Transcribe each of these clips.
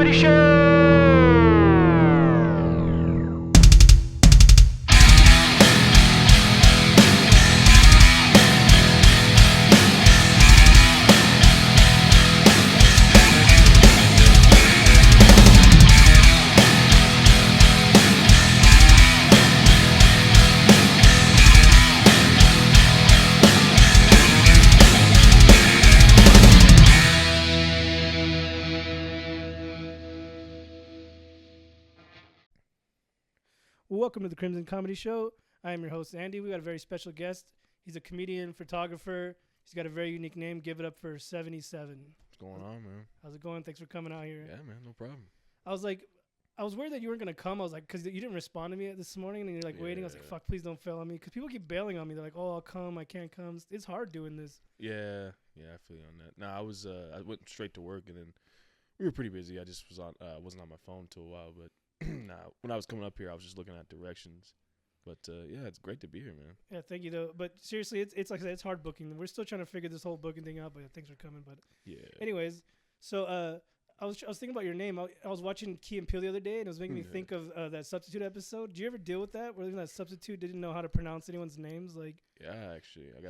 Comedy Show! Welcome to the Crimson Comedy Show. I am your host, Andy. We got a very special guest. He's a comedian, photographer. He's got a very unique name. Give it up for 77. What's going on, man? How's it going? Thanks for coming out here. Yeah, man, no problem. I was worried that you weren't going to come. I was like, because you didn't respond to me this morning and you're like waiting. I was like, fuck, please don't fail on me. Because people keep bailing on me. They're like, oh, I'll come. I can't come. It's hard doing this. Yeah, I feel you on that. No, I went straight to work and then we were pretty busy. I just wasn't on my phone till a while, but when I was coming up here, I was just looking at directions. But yeah, it's great to be here, man. Yeah, thank you though. But seriously, it's like I said, it's hard booking. We're still trying to figure this whole booking thing out, but thanks for coming. But Yeah. anyways, so I was thinking about your name. I was watching Key and Peele the other day, and it was making me think of that Substitute episode. Do you ever deal with that, where that substitute didn't know how to pronounce anyone's names? Like, Yeah, actually, I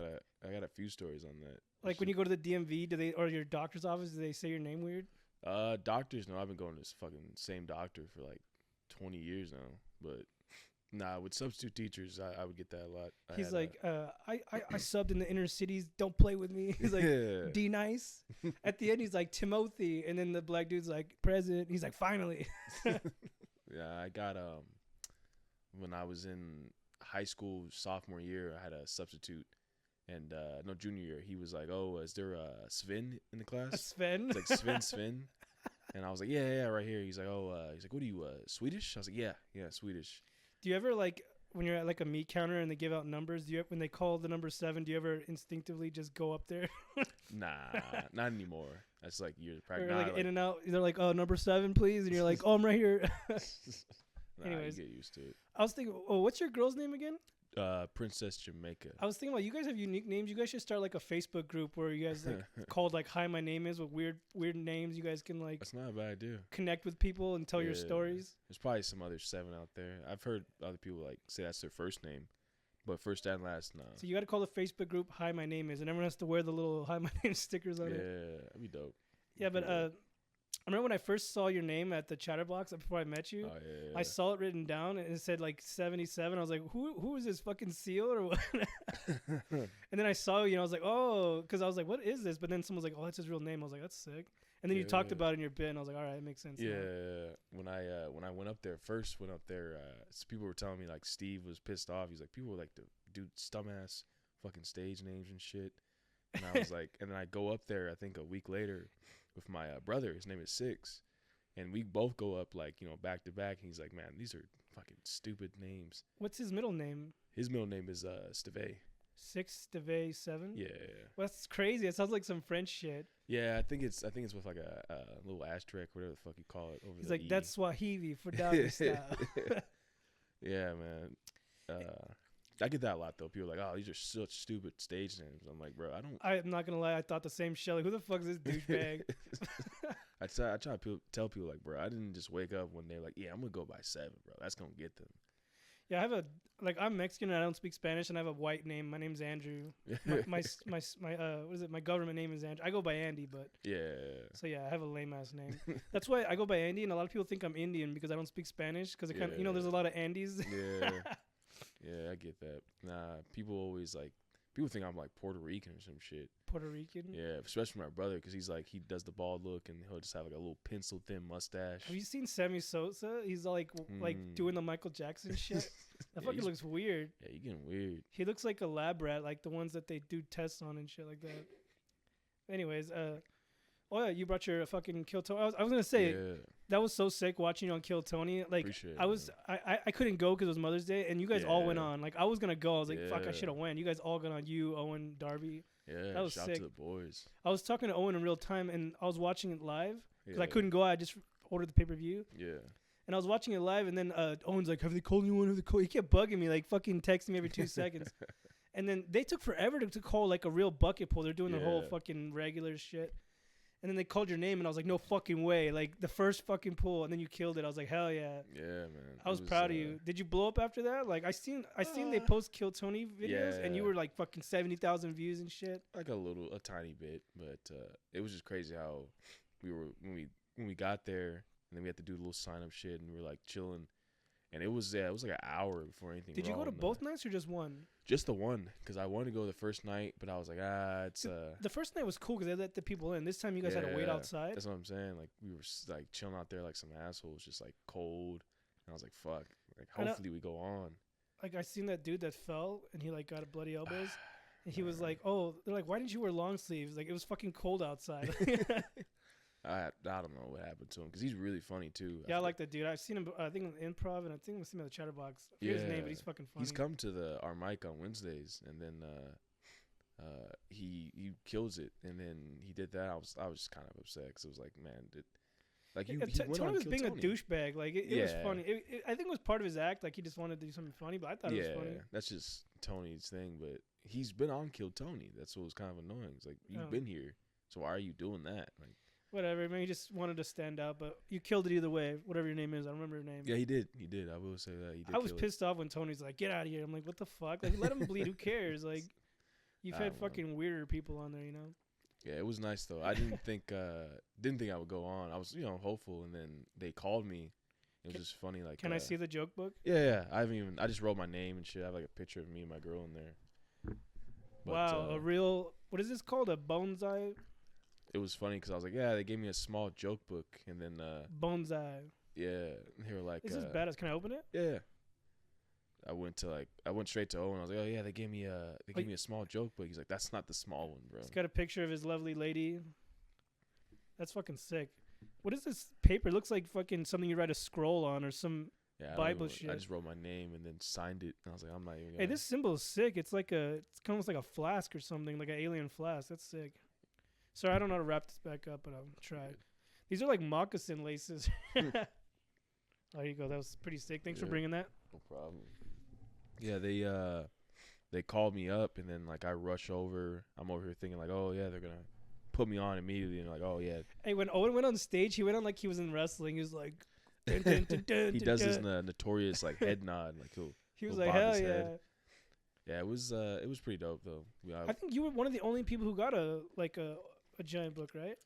got a few stories on that. like when you go to the DMV, do they, or your doctor's office, do they say your name weird? Doctors, no, I've been going to this fucking same doctor for like 20 years now, but nah, with substitute teachers, I would get that a lot. He's like, I subbed in the inner cities. Don't play with me. He's like, Yeah. D nice. At the end, he's like Timothy, and then the black dude's like present. He's like, finally. Yeah, I got when I was in high school sophomore year, I had a substitute, and no, junior year, he was like, "Oh, is there a Sven in the class?" Sven. It's like Sven, and I was like, "Yeah, right here." He's like, "Oh, he's like, what are you, Swedish?" I was like, "Yeah, Swedish." Do you ever like when you're at like a meat counter and they give out numbers? Do you when they call the number 7? Do you ever instinctively just go up there? Nah, not anymore. That's like years of Or practice. like Nah, in and out, they're like, "Oh, number 7, please," and you're like, "Oh, I'm right here." nah, anyways. you get used to it. I was thinking, oh, what's your girl's name again? Princess Jamaica. I was thinking about you guys have unique names. You guys should start like a Facebook group where you guys like called like "Hi, my name is" with weird names. You guys can like That's not a bad idea. connect with people and tell your Yeah. stories. There's probably some other 7 out there. I've heard other people like say that's their first name, but first and last, no. So you got to call the Facebook group "Hi, my name is," and everyone has to wear the little "Hi, my name" stickers on Yeah, it. that'd be dope. Yeah, but I remember when I first saw your name at the Chatterbox before I met you. Oh, yeah. I saw it written down and it said like 77. I was like, who is this fucking seal or what? And then I saw you and I was like, oh, because I was like, what is this? But then someone was like, oh, that's his real name. I was like, that's sick. And then you talked Yeah. about it in your bit and I was like, all right, it makes sense. now. Yeah, when I went up there, people were telling me like Steve was pissed off. He's like, people were like to do dumbass fucking stage names and shit. And I was like, and then I go up there, I think a week later with my brother. His name is Six. And we both go up like, back to back. And he's like, man, these are fucking stupid names. What's his middle name? His middle name is Steve. 6 Steve 7? Yeah. Well, that's crazy. It sounds like some French shit. Yeah, I think it's with like a little asterisk, whatever the fuck you call it. Over He's the like, E. that's Swahili for doggy style. Yeah, man. I get that a lot though. People are like, oh, these are such stupid stage names. I'm like, bro, I don't. I'm not going to lie. I thought the same Shelly. Who the fuck is this douchebag? I try to tell people like, bro, I didn't just wake up one day like, yeah, I'm gonna go by 7, bro. That's gonna get them. Yeah, I have I'm Mexican and I don't speak Spanish and I have a white name. My name's Andrew. My what is it? My government name is Andrew. I go by Andy, but Yeah. so yeah, I have a lame ass name. That's why I go by Andy, and a lot of people think I'm Indian because I don't speak Spanish. Because it kind of, there's a lot of Andys. Yeah. Yeah, I get that. Nah, people think I'm like Puerto Rican or some shit. Puerto Rican. Yeah, especially my brother, because he's like, he does the bald look and he'll just have like a little pencil thin mustache. Have you seen Sammy Sosa? He's like doing the Michael Jackson shit. That fucking looks weird. Yeah, you getting weird. He looks like a lab rat, like the ones that they do tests on and shit like that. Anyways, oh yeah, you brought your fucking Kill Tony. I was gonna say that was so sick watching you on Kill Tony. Like Appreciate I couldn't go because it was Mother's Day, and you guys all went on. Like I was gonna go. I was like, fuck, I Yeah. should have went. You guys all got on. You, Owen, Darby. Yeah, That was shout sick. to the boys. I was talking to Owen in real time, and I was watching it live because I Yeah. couldn't go. I just ordered the pay-per-view. Yeah. And I was watching it live, and then Owen's like, have they called anyone? Have they called? He kept bugging me, like fucking texting me every 2 seconds. And then they took forever to call like a real bucket pull. They're doing the whole Yeah. fucking regular shit. And then they called your name, and I was like, no fucking way. Like, the first fucking pull, and then you killed it. I was like, hell yeah. Yeah, man. I was proud of you. Did you blow up after that? Like, I seen they post Kill Tony videos, and you were like fucking 70,000 views and shit. Like a tiny bit, but it was just crazy how we were when we got there, and then we had to do a little sign up shit, and we were like chilling, and it was like an hour before anything. Did you go to both nights or just one? Just the one, because I wanted to go the first night, but I was like, it's the first night was cool because they let the people in. This time you guys had to wait outside. That's what I'm saying. Like, we were like chilling out there like some assholes, just like cold. And I was like, fuck. Like, hopefully we go on. Like, I seen that dude that fell and he like got a bloody elbows. And he was like, oh, they're like, why didn't you wear long sleeves? Like, it was fucking cold outside. I don't know what happened to him, because he's really funny too. Yeah, I like that dude. I've seen him, I think, in improv, and I think I've seen him at the Chatterbox. I forget his name, but he's fucking funny. He's come to our mic on Wednesdays, and then he kills it. And then he did that. I was just kind of upset, because it was like, man, Tony was being a douchebag. Like, it was funny. I think it was part of his act. Like, he just wanted to do something funny, but I thought it was funny. That's just Tony's thing. But he's been on Kill Tony. That's what was kind of annoying. It's like, you've been here, so why are you doing that? Like, whatever. Maybe he just wanted to stand out, but you killed it either way. Whatever your name is, I don't remember your name. Yeah, he did. I will say that he did. I was pissed off when Tony's like, "Get out of here." I'm like, "What the fuck? Like, let him bleed. Who cares?" Like, you've had fucking weirder people on there, you know. Yeah, it was nice though. I didn't think I would go on. I was hopeful, and then they called me. It was just funny. Like, can I see the joke book? Yeah. I just wrote my name and shit. I have like a picture of me and my girl in there. But, wow, a real, what is this called? A bonsai? It was funny because I was like, yeah, they gave me a small joke book, and then bonsai. Yeah, they were like, this is badass. Can I open it? Yeah. I went straight to Owen. I was like, oh yeah, they gave me a small joke book. He's like, that's not the small one, bro. It's got a picture of his lovely lady. That's fucking sick. What is this paper? It looks like fucking something you write a scroll on or some Bible shit. I just wrote my name and then signed it, and I was like, I'm not even gonna. Hey, this symbol is sick. It's like it's almost like a flask or something, like an alien flask. That's sick. Sorry, I don't know how to wrap this back up, but I'll try. These are like moccasin laces. There you go. That was pretty sick. Thanks for bringing that. No problem. Yeah, they called me up, and then like I rush over. I'm over here thinking like, oh yeah, they're gonna put me on immediately, and like, oh yeah. Hey, when Owen went on stage, he went on like he was in wrestling. He was like, dun, dun, dun, dun, he does this notorious like head nod, like he was like, hell yeah. Yeah, it was pretty dope though. I think you were one of the only people who got a giant book, right?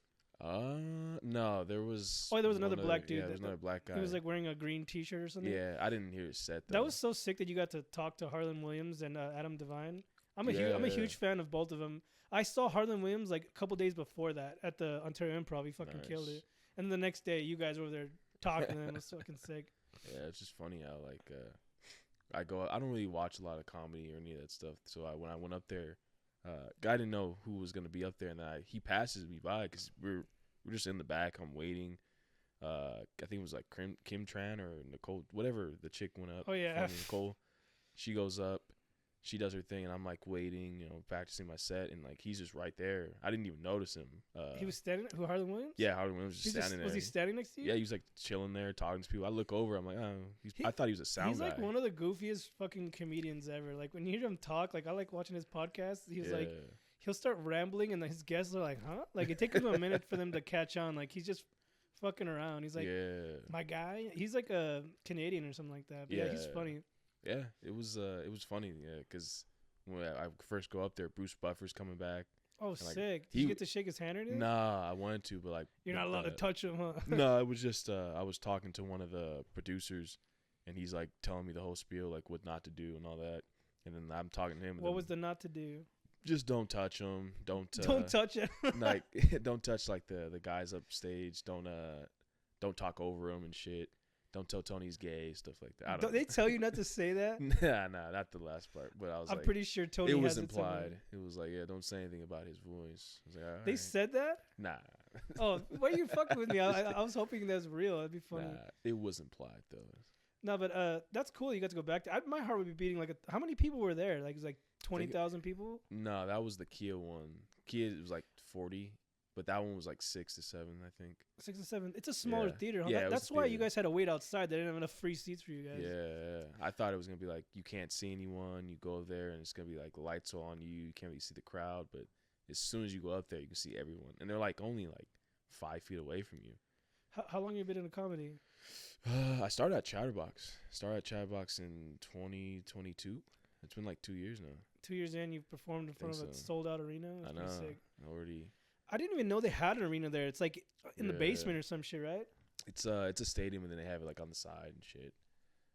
No, there was. Oh, there was another black dude. Yeah, there was another black guy. He was like wearing a green T-shirt or something. Yeah, I didn't hear his set though. That was so sick that you got to talk to Harlan Williams and Adam Devine. I'm a huge fan of both of them. I saw Harlan Williams like a couple days before that at the Ontario Improv. He fucking killed it. And then the next day, you guys were over there talking to him. It was fucking sick. Yeah, it's just funny how like I don't really watch a lot of comedy or any of that stuff. So when I went up there, guy didn't know who was gonna be up there, and he passes me by because we're just in the back. I'm waiting. I think it was like Kim Tran or Nicole, whatever the chick went up. Oh yeah, Nicole. She goes up. She does her thing, and I'm like waiting, practicing my set, and like he's just right there. I didn't even notice him. He was standing. Who, Harlan Williams? Yeah, Harlan Williams was just standing there. Was he standing next to you? Yeah, he was like chilling there, talking to people. I look over, I'm like, oh, I thought he was a sound guy. He's like one of the goofiest fucking comedians ever. Like when you hear him talk, like I like watching his podcast. He's like, he'll start rambling, and his guests are like, huh? Like it takes him a minute for them to catch on. Like he's just fucking around. He's like, my guy. He's like a Canadian or something like that. But yeah, he's funny. Yeah, it was funny. Yeah, because when I first go up there, Bruce Buffer's coming back. Oh, sick! Did you get to shake his hand or anything? Nah, I wanted to, but like you're not allowed to touch him, huh? No, it was just I was talking to one of the producers, and he's like telling me the whole spiel, like what not to do and all that, and then I'm talking to him. What was the not to do? Just don't touch him. Don't touch it. Like don't touch like the guys upstage. Don't talk over him and shit. Don't tell Tony he's gay, stuff like that. Don't they tell you not to say that? Nah, not the last part. But I'm pretty sure Tony. It was implied. It was like, yeah, don't say anything about his voice. I was like, all right. They said that? Nah. Oh, why are you fucking with me? I was hoping that's real. That'd be funny. Nah, it was implied though. No, but that's cool. You got to go back to. My heart would be beating like. How many people were there? Like it was like 20,000 people. No, that was the Kia one. Kia was like 40. But that one was like 6 to 7, I think. 6 to 7. It's a smaller theater. Huh? Yeah, that's why you guys had to wait outside. They didn't have enough free seats for you guys. Yeah, I thought it was gonna be like you can't see anyone. You go there and it's gonna be like the lights are on you. You can't really see the crowd. But as soon as you go up there, you can see everyone. And they're like only like 5 feet away from you. How long have you been in comedy? I started at Chatterbox. In 2022. It's been like 2 years now. 2 years in, you've performed in front of a sold-out arena. I know. Sick. Already. I didn't even know they had an arena there. It's like in the basement or some shit, right? It's a stadium, and then they have it like on the side and shit.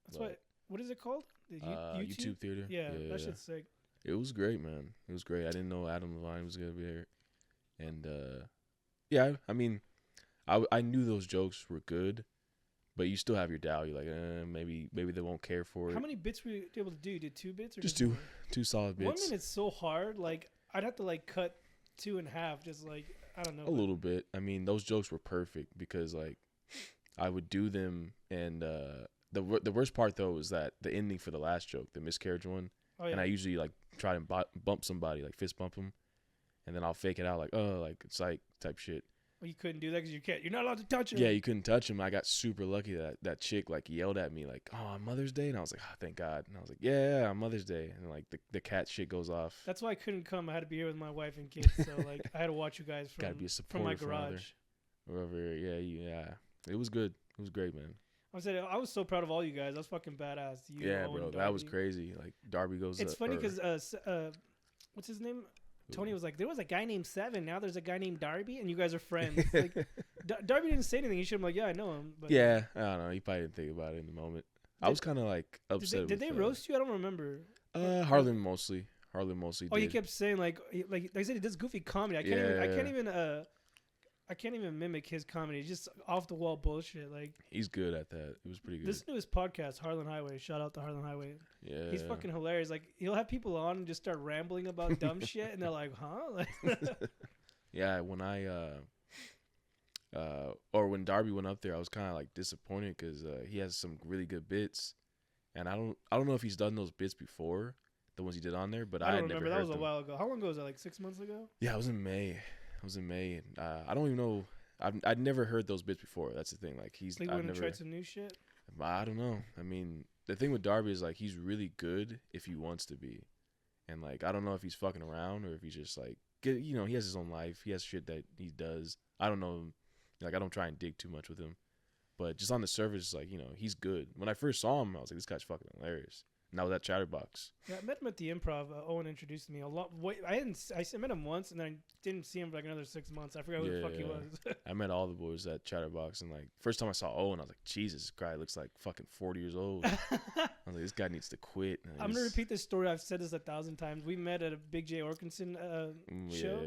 That's what is it called? The YouTube Theater. Yeah, that shit's sick. It was great, man. It was great. I didn't know Adam Levine was gonna be there, and yeah, I mean, I knew those jokes were good, but you still have your doubt. You're like, maybe they won't care for it. How many bits were you able to do? You did 2 bits or just 2? 2 solid bits. 1 minute's so hard. Like I'd have to like cut 2 in half. Just like I don't know. A little bit. I mean, those jokes were perfect because like I would do them, and the worst part though was that the ending for the last joke, the miscarriage one, and I usually like try to bump somebody, like fist bump them, and then I'll fake it out like, oh, like it's like type shit. Well, you couldn't do that because you're not allowed to touch him. Yeah, you couldn't touch him. I got super lucky that chick like yelled at me like, oh, on Mother's Day, and I was like, oh, thank God. And I was like, yeah, on Mother's Day, and like the cat shit goes off. That's why I couldn't come. I had to be here with my wife and kids, so like I had to watch you guys from my garage. Wherever, yeah. It was good. It was great, man. I was so proud of all you guys. That was fucking badass. Yeah, bro, that was crazy. Like Darby goes. It's funny because what's his name? Tony was like, there was a guy named Seven. Now there's a guy named Darby, and you guys are friends. Like, Darby didn't say anything. He should have been like, yeah, I know him. But yeah, I don't know. He probably didn't think about it in the moment. I was kind of like upset. Did they roast you? I don't remember. Harlan mostly. Oh, did. He kept saying like I said, he does goofy comedy. I can't even mimic his comedy. It's just off the wall bullshit. Like he's good at that. It was pretty good. Listen to his podcast, Harlan Highway. Shout out to Harlan Highway. Yeah, he's fucking hilarious. Like he'll have people on and just start rambling about dumb shit, and they're like, "Huh?" Like, yeah, when when Darby went up there, I was kind of like disappointed because he has some really good bits, and I don't know if he's done those bits before, the ones he did on there, but I don't remember. That was a while ago. How long ago was that? Like 6 months ago? Yeah, it was in May. I don't even know. I'd never heard those bits before. That's the thing. Like he's. Like when he tried some new shit. I don't know. I mean, the thing with Darby is like he's really good if he wants to be, and like I don't know if he's fucking around or if he's just like he has his own life. He has shit that he does. I don't know. Like I don't try and dig too much with him, but just on the surface, like he's good. When I first saw him, I was like, this guy's fucking hilarious. And I was at Chatterbox. Yeah, I met him at the Improv. Owen introduced me a lot. I met him once, and then I didn't see him for like another 6 months. I forgot who the fuck he was. I met all the boys at Chatterbox, and like first time I saw Owen, I was like, Jesus, this guy looks like fucking 40 years old. I was like, this guy needs to quit. I'm gonna repeat this story. I've said this 1,000 times. We met at a Big J Orkinson show,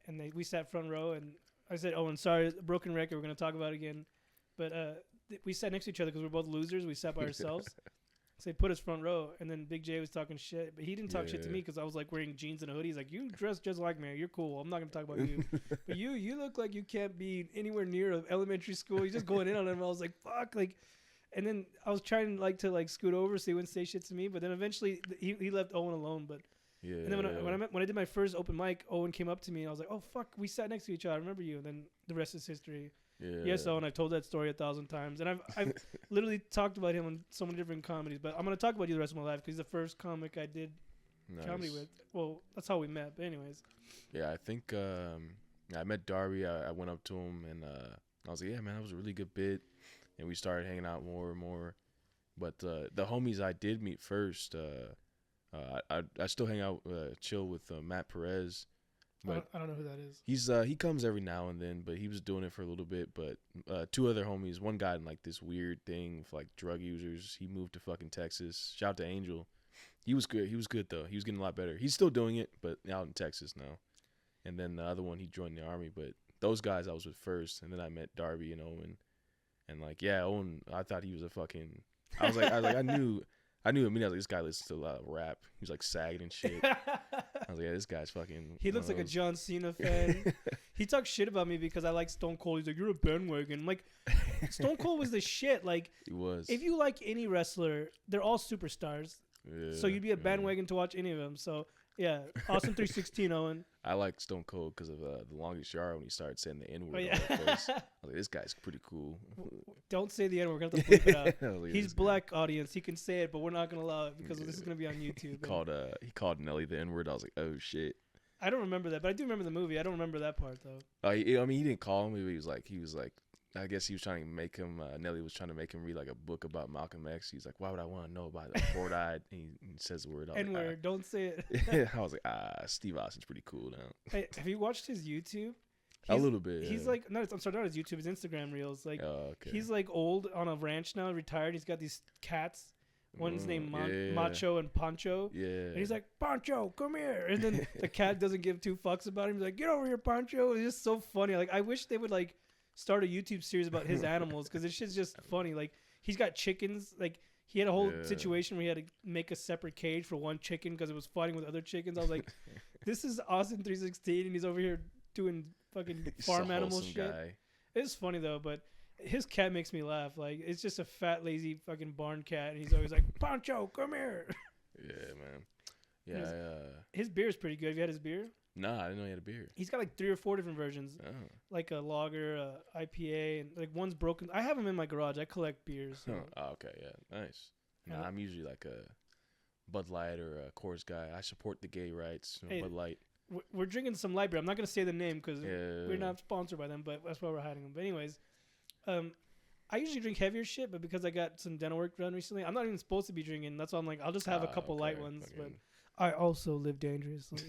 and we sat front row, and I said, Owen, sorry, broken record. We're gonna talk about it again, but we sat next to each other because we're both losers. We sat by ourselves. So they put us front row, and then Big J was talking shit, but he didn't talk shit to me because I was like wearing jeans and a hoodie. He's like, "You dress just like me. You're cool. I'm not gonna talk about you, but you look like you can't be anywhere near an elementary school. You're just going in on him." I was like, "Fuck!" Like, and then I was trying to scoot over so he wouldn't say shit to me, but then eventually he left Owen alone. But yeah, and then when I did my first open mic, Owen came up to me and I was like, "Oh fuck, we sat next to each other. I remember you." And then the rest is history. Yeah. Yes, Owen, I've told that story 1,000 times, and I've literally talked about him on so many different comedies. But I'm gonna talk about you the rest of my life because he's the first comic I did comedy with. Well, that's how we met. But anyways. Yeah, I think I met Darby. I went up to him and I was like, "Yeah, man, that was a really good bit," and we started hanging out more and more. But the homies I did meet first, I still hang out, chill with Matt Perez. But I don't know who that is. He comes every now and then, but he was doing it for a little bit. But 2 other homies, one guy in like this weird thing with like drug users. He moved to fucking Texas. Shout out to Angel. He was good. He was good though. He was getting a lot better. He's still doing it, but out in Texas now. And then the other one, he joined the army. But those guys I was with first, and then I met Darby and Owen. And like, yeah, Owen, I thought he was a fucking. I was like, I knew immediately. I was like, this guy listens to a lot of rap. He was like sagging and shit. I was like, yeah, this guy's fucking. He looks like a John Cena fan. He talks shit about me because I like Stone Cold. He's like, you're a bandwagon. I'm like, Stone Cold was the shit. Like, he was. If you like any wrestler, they're all superstars. Yeah, so you'd be a bandwagon to watch any of them. So yeah, Austin 316, Owen. I like Stone Cold because of the Longest Yard when he started saying the N-word. Oh, yeah. I was like, this guy's pretty cool. Don't say the N-word. We're going to have to bleep it out. Like, he's black, audience. He can say it, but we're not going to allow it because this is going to be on YouTube. He called Nelly the N-word. I was like, oh, shit. I don't remember that, but I do remember the movie. I don't remember that part though. I mean, he didn't call him. He was like, I guess he was trying to make him. Nelly was trying to make him read like a book about Malcolm X. He's like, why would I want to know about it? Four-eyed. He says the word. N-word. Don't say it. I was like, Steve Austin's pretty cool now. Hey, have you watched his YouTube? A little bit. He's like, no, I'm sorry, not his YouTube, his Instagram reels. Like, okay. He's like old on a ranch now, retired. He's got these cats. One's named yeah. Macho and Pancho. Yeah. And he's like, Pancho, come here. And then the cat doesn't give two fucks about him. He's like, get over here, Pancho. It's just so funny. Like, I wish they would like start a YouTube series about his animals because this shit's just funny. Like, he's got chickens. Like, he had a whole situation where he had to make a separate cage for one chicken because it was fighting with other chickens. I was like, this is Austin 316, and he's over here doing fucking farm animal shit. Guy. It's funny though, but his cat makes me laugh. Like, it's just a fat, lazy fucking barn cat, and he's always like, Pancho, come here. Yeah, man. Yeah. His beer is pretty good. Have you had his beer? No, I didn't know he had a beer. He's got like 3 or 4 different versions, like a lager, a IPA, and like one's broken. I have them in my garage. I collect beers. So. Oh, okay, yeah, nice. Nah, I'm usually like a Bud Light or a Coors guy. I support the gay rights. Hey, Bud Light. We're drinking some light beer. I'm not gonna say the name because we're not sponsored by them, but that's why we're hiding them. But anyways, I usually drink heavier shit, but because I got some dental work done recently, I'm not even supposed to be drinking. That's why I'm like, I'll just have a couple light ones. Okay. But I also live dangerously.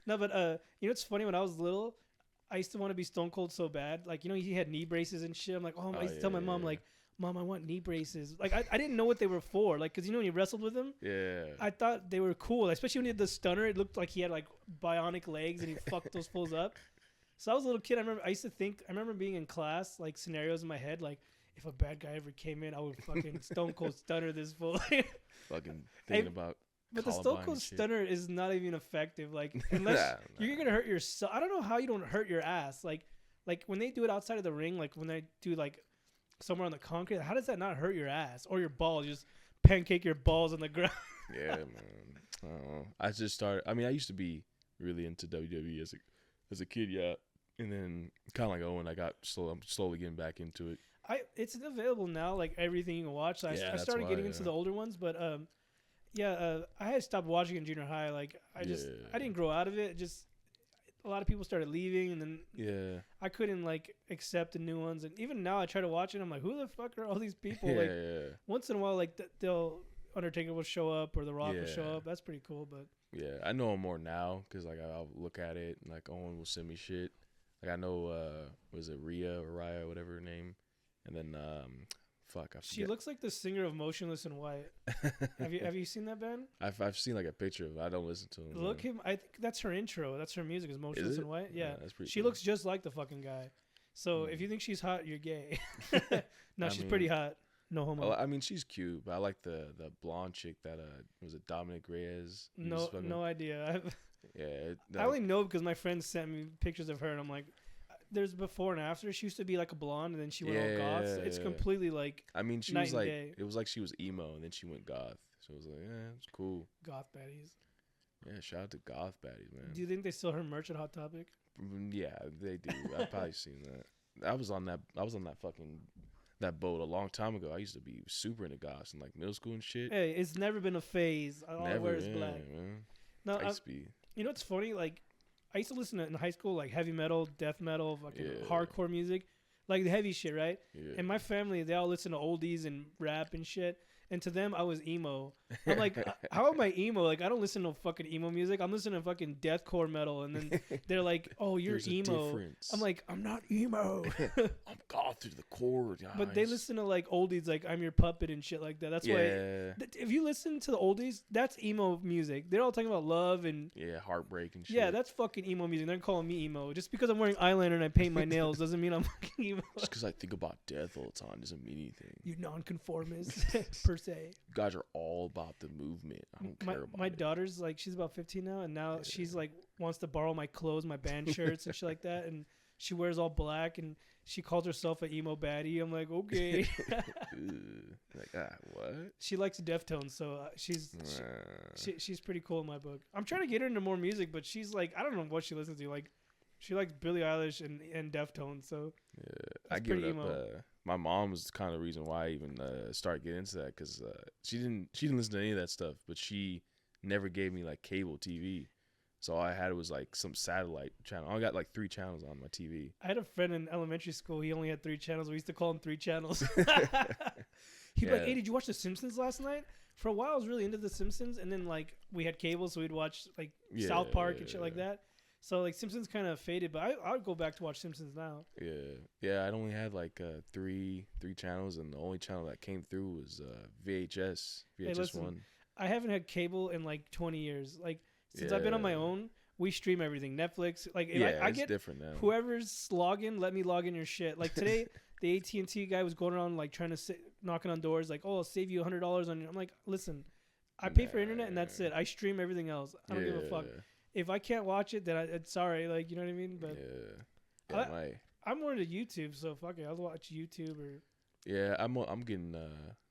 No, but you know, it's funny. When I was little, I used to want to be Stone Cold so bad. Like, you know, he had knee braces and shit. I'm like, I used to tell my mom, like, Mom, I want knee braces. Like, I didn't know what they were for. Like, because, you know, when you wrestled with him, I thought they were cool. Especially when he had the stunner. It looked like he had, like, bionic legs and he fucked those fools up. So I was a little kid. I remember being in class, like, scenarios in my head, like, if a bad guy ever came in, I would fucking Stone Cold stunner this fool. Fucking thinking about But the Stone Cold stunner is not even effective. Like, unless you're going to hurt yourself. I don't know how you don't hurt your ass. Like when they do it outside of the ring, like when they do, like, somewhere on the concrete, how does that not hurt your ass or your balls? You just pancake your balls on the ground. Yeah, man. I just started. I mean, I used to be really into WWE as a kid, yeah. And then kind of like Owen, I'm slowly getting back into it. It's available now, like everything you can watch. So I started getting into the older ones, but I had stopped watching in junior high. Like I didn't grow out of it. Just a lot of people started leaving, and then I couldn't like accept the new ones. And even now, I try to watch it. I'm like, who the fuck are all these people? Once in a while, like Undertaker will show up or The Rock will show up. That's pretty cool. But yeah, I know him more now because like I'll look at it and like Owen will send me shit. Like I know was it Raya, whatever her name, and then I forget. She looks like the singer of Motionless in White. Have you seen that band? I've seen like a picture of it. I don't listen to him. I think that's her intro. That's her music is Motionless in White. Yeah, that's pretty. She looks just like the fucking guy. So if you think she's hot, you're gay. No, she's pretty hot. No homo. I mean, she's cute, but I like the blonde chick that was it Dominic Reyes? No idea. I only know because my friends sent me pictures of her, and I'm like, there's before and after. She used to be like a blonde, and then she went all goth. So it's completely like. I mean, she was like, it was like she was emo, and then she went goth. So it was like, it's cool. Goth baddies. Yeah, shout out to goth baddies, man. Do you think they sell her merch at Hot Topic? Yeah, they do. I've probably seen that. I was on that fucking that boat a long time ago. I used to be super into goths in like middle school and shit. Hey, it's never been a phase. All I wear is black. Man. No, you know what's funny? Like, I used to listen to in high school like heavy metal, death metal, fucking hardcore music, like the heavy shit, right? Yeah. And my family, they all listen to oldies and rap and shit. And to them, I was emo. I'm like, how am I emo? Like, I don't listen to fucking emo music. I'm listening to fucking deathcore metal. And then they're like, oh, you're emo. I'm like, I'm not emo. I'm goth to the core, guys. But they listen to like oldies, like I'm Your Puppet and shit like that. That's why if you listen to the oldies, that's emo music. They're all talking about love and heartbreak and shit. Yeah, that's fucking emo music. They're calling me emo. Just because I'm wearing eyeliner and I paint my nails doesn't mean I'm fucking emo. Just because I think about death all the time doesn't mean anything. You nonconformist per se. You guys are all about the movement. I don't care about my it. daughter's like, she's about 15 now, and now she's like wants to borrow my clothes, my band shirts and shit like that, and she wears all black and she calls herself an emo baddie. I'm like, okay. What? She likes Deftones, so she's pretty cool in my book. I'm trying to get her into more music, but she's like, I don't know what she listens to. Like, she likes Billie Eilish and Deftones, so I give it up. My mom was kind of the reason why I even started getting into that because she didn't listen to any of that stuff, but she never gave me like cable TV. So all I had was like some satellite channel. I got like 3 channels on my TV. I had a friend in elementary school. He only had 3 channels. We used to call him 3 channels. He'd be like, "Hey, did you watch The Simpsons last night?" For a while, I was really into The Simpsons, and then like we had cable, so we'd watch like South Park and shit like that. So like Simpsons kind of faded, but I would go back to watch Simpsons now. Yeah. I only had like 3 channels, and the only channel that came through was VHS listen, 1. I haven't had cable in like 20 years. Like since I've been on my own, we stream everything. Netflix. Like if I get different now. Whoever's login, let me log in your shit. Like today, the AT&T guy was going around like trying to knocking on doors, like, "Oh, I'll save you $100 on your." I'm like, "Listen, I pay for internet and that's it. I stream everything else. I don't give a fuck. If I can't watch it, then it's sorry. Like, you know what I mean?" But I'm more into YouTube, so fuck it. I'll watch YouTube or. Yeah, I'm getting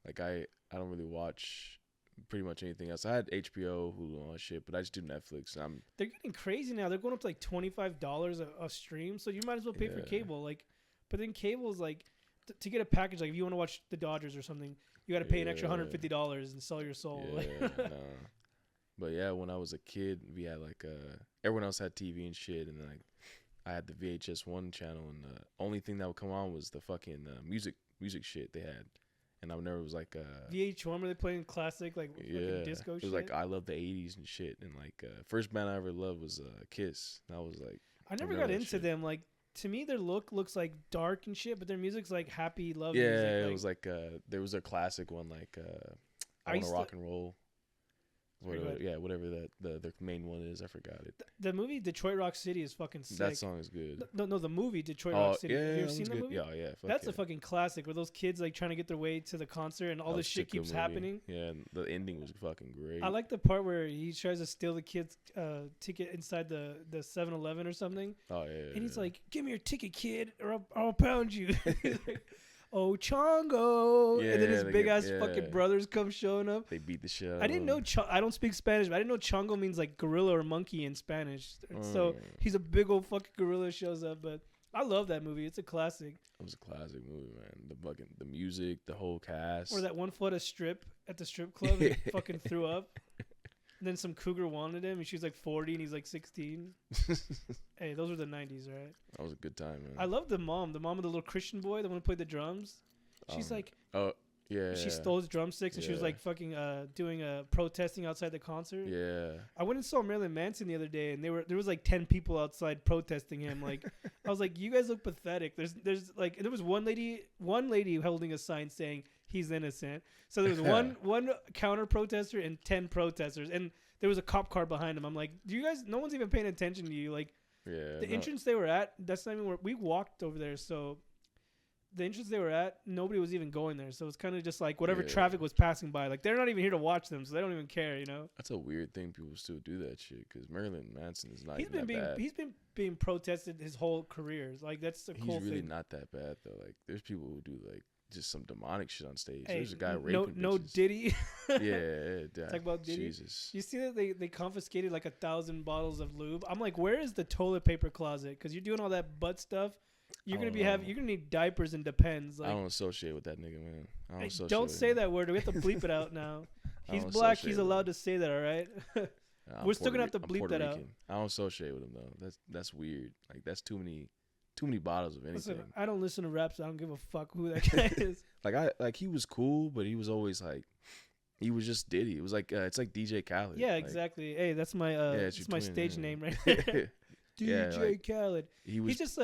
like I don't really watch pretty much anything else. I had HBO, Hulu, and all that shit, but I just do Netflix. They're getting crazy now. They're going up to like $25 a stream, so you might as well pay for cable. Like, but then cable is like to get a package. Like, if you want to watch the Dodgers or something, you got to pay an extra $150 and sell your soul. Yeah, no. But yeah, when I was a kid, we had like everyone else had TV and shit, and then like I had the VHS 1 channel, and the only thing that would come on was the fucking music shit they had. And I never was like VH1 were they playing classic like fucking disco shit? It was like I love the 80s and shit, and like first band I ever loved was Kiss. That was like I never got into them. Like to me, their look looks like dark and shit, but their music's like happy love music. Yeah, it was like there was a classic one like I Wanna Rock and Roll. Whatever the main one is, I forgot it. The movie Detroit Rock City is fucking sick. That song is good. No, the movie Detroit Rock City. Have you ever seen that movie? Yeah. That's a fucking classic where those kids like trying to get their way to the concert and all this shit keeps happening. Yeah, and the ending was fucking great. I like the part where he tries to steal the kid's ticket inside the 7-Eleven or something. Oh yeah. And he's like, "Give me your ticket, kid, or I'll pound you." Oh, Chongo. And then his big ass fucking brothers come showing up. They beat the shit out I didn't know, I don't speak Spanish, but I didn't know Chongo means like gorilla or monkey in Spanish. So he's a big old fucking gorilla shows up. But I love that movie. It's a classic. It was a classic movie, man. The music, the whole cast. Or that one foot a strip at the strip club and he fucking threw up. And then some cougar wanted him, and she's like 40, and he's like 16. Hey, those were the 90s, right? That was a good time, man. I love the mom of the little Christian boy, the one who played the drums. She's like, she stole his drumsticks, and she was like fucking doing protesting outside the concert. Yeah. I went and saw Marilyn Manson the other day, and there was like 10 people outside protesting him. Like, I was like, you guys look pathetic. There's like, there was one lady holding a sign saying he's innocent. So there was one counter protester and 10 protesters, and there was a cop car behind him. I'm like, do you guys? No one's even paying attention to you. Like, the entrance they were at, that's not even where we walked over there. So the entrance they were at, nobody was even going there. So it's kind of just like whatever traffic was passing by. Like, they're not even here to watch them, so they don't even care. You know. That's a weird thing. People still do that shit because Marilyn Manson is not. Even bad. He's been being protested his whole career. Like, that's the cool thing. He's really not that bad though. Like, there's people who do like just some demonic shit on stage. Hey, there's a guy raping no bitches. Diddy. yeah. Talk about Diddy. Jesus. You see that they confiscated like 1,000 bottles of lube. I'm like, where is the toilet paper closet? Because you're doing all that butt stuff. You're gonna need diapers and Depends. Like, I don't associate with that nigga, man. Don't say that word. We have to bleep it out now. He's black. He's allowed to say that. All right. We're still gonna have to bleep that out. I don't associate with him though. That's weird. Like, that's too many bottles of anything. Listen, I don't listen to rap, so I don't give a fuck who that guy is. He was cool, but he was always like, he was just Diddy. It was like it's like DJ Khaled. Yeah, exactly. Hey, that's my it's my stage name right there. DJ Khaled. He's just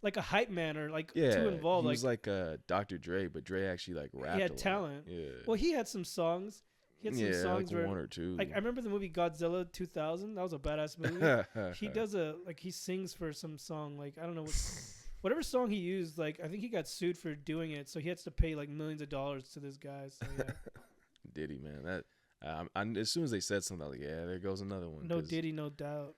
like a hype man or like too involved. He was like Dr. Dre, but Dre actually like rapped. He had talent. Yeah. Well, he had some songs. He had some songs like where one or two. Like, I remember the movie Godzilla 2000. That was a badass movie. He does he sings for some song. Like, I don't know whatever song he used. Like, I think he got sued for doing it, so he has to pay like millions of dollars to this guy. So yeah. Diddy, man. That as soon as they said something, I was like, yeah, there goes another one. No Diddy, no doubt.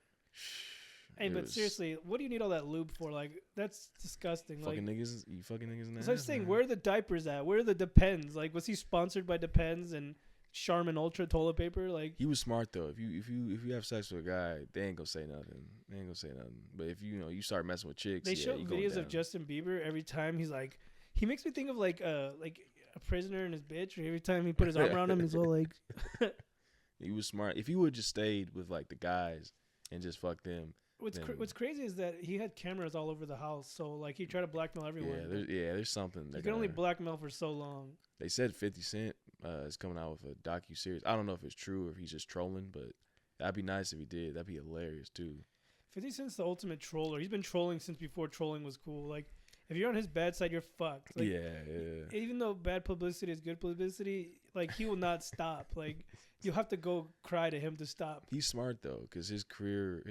Hey, but seriously, what do you need all that lube for? Like, that's disgusting. Fucking niggas, you fucking niggas in that. So I was saying, where are the diapers at? Where are the Depends? Like, was he sponsored by Depends and Charmin Ultra toilet paper? Like, he was smart though. If you have sex with a guy, they ain't gonna say nothing. But if you start messing with chicks, they show videos of Justin Bieber every time he's like, he makes me think of like a prisoner and his bitch. Or every time he put his arm around him, he's all like. He was smart. If he would just stayed with like the guys and just fucked them. What's crazy is that he had cameras all over the house, so like he tried to blackmail everyone. There's something. You can only blackmail for so long. They said 50 Cent is coming out with a docu-series. I don't know if it's true or if he's just trolling, but that'd be nice if he did. That'd be hilarious too. 50 Cent's the ultimate troller. He's been trolling since before trolling was cool. Like, if you're on his bad side, you're fucked. Like, yeah. Even though bad publicity is good publicity, like, he will not stop. Like, you'll have to go cry to him to stop. He's smart, though, because his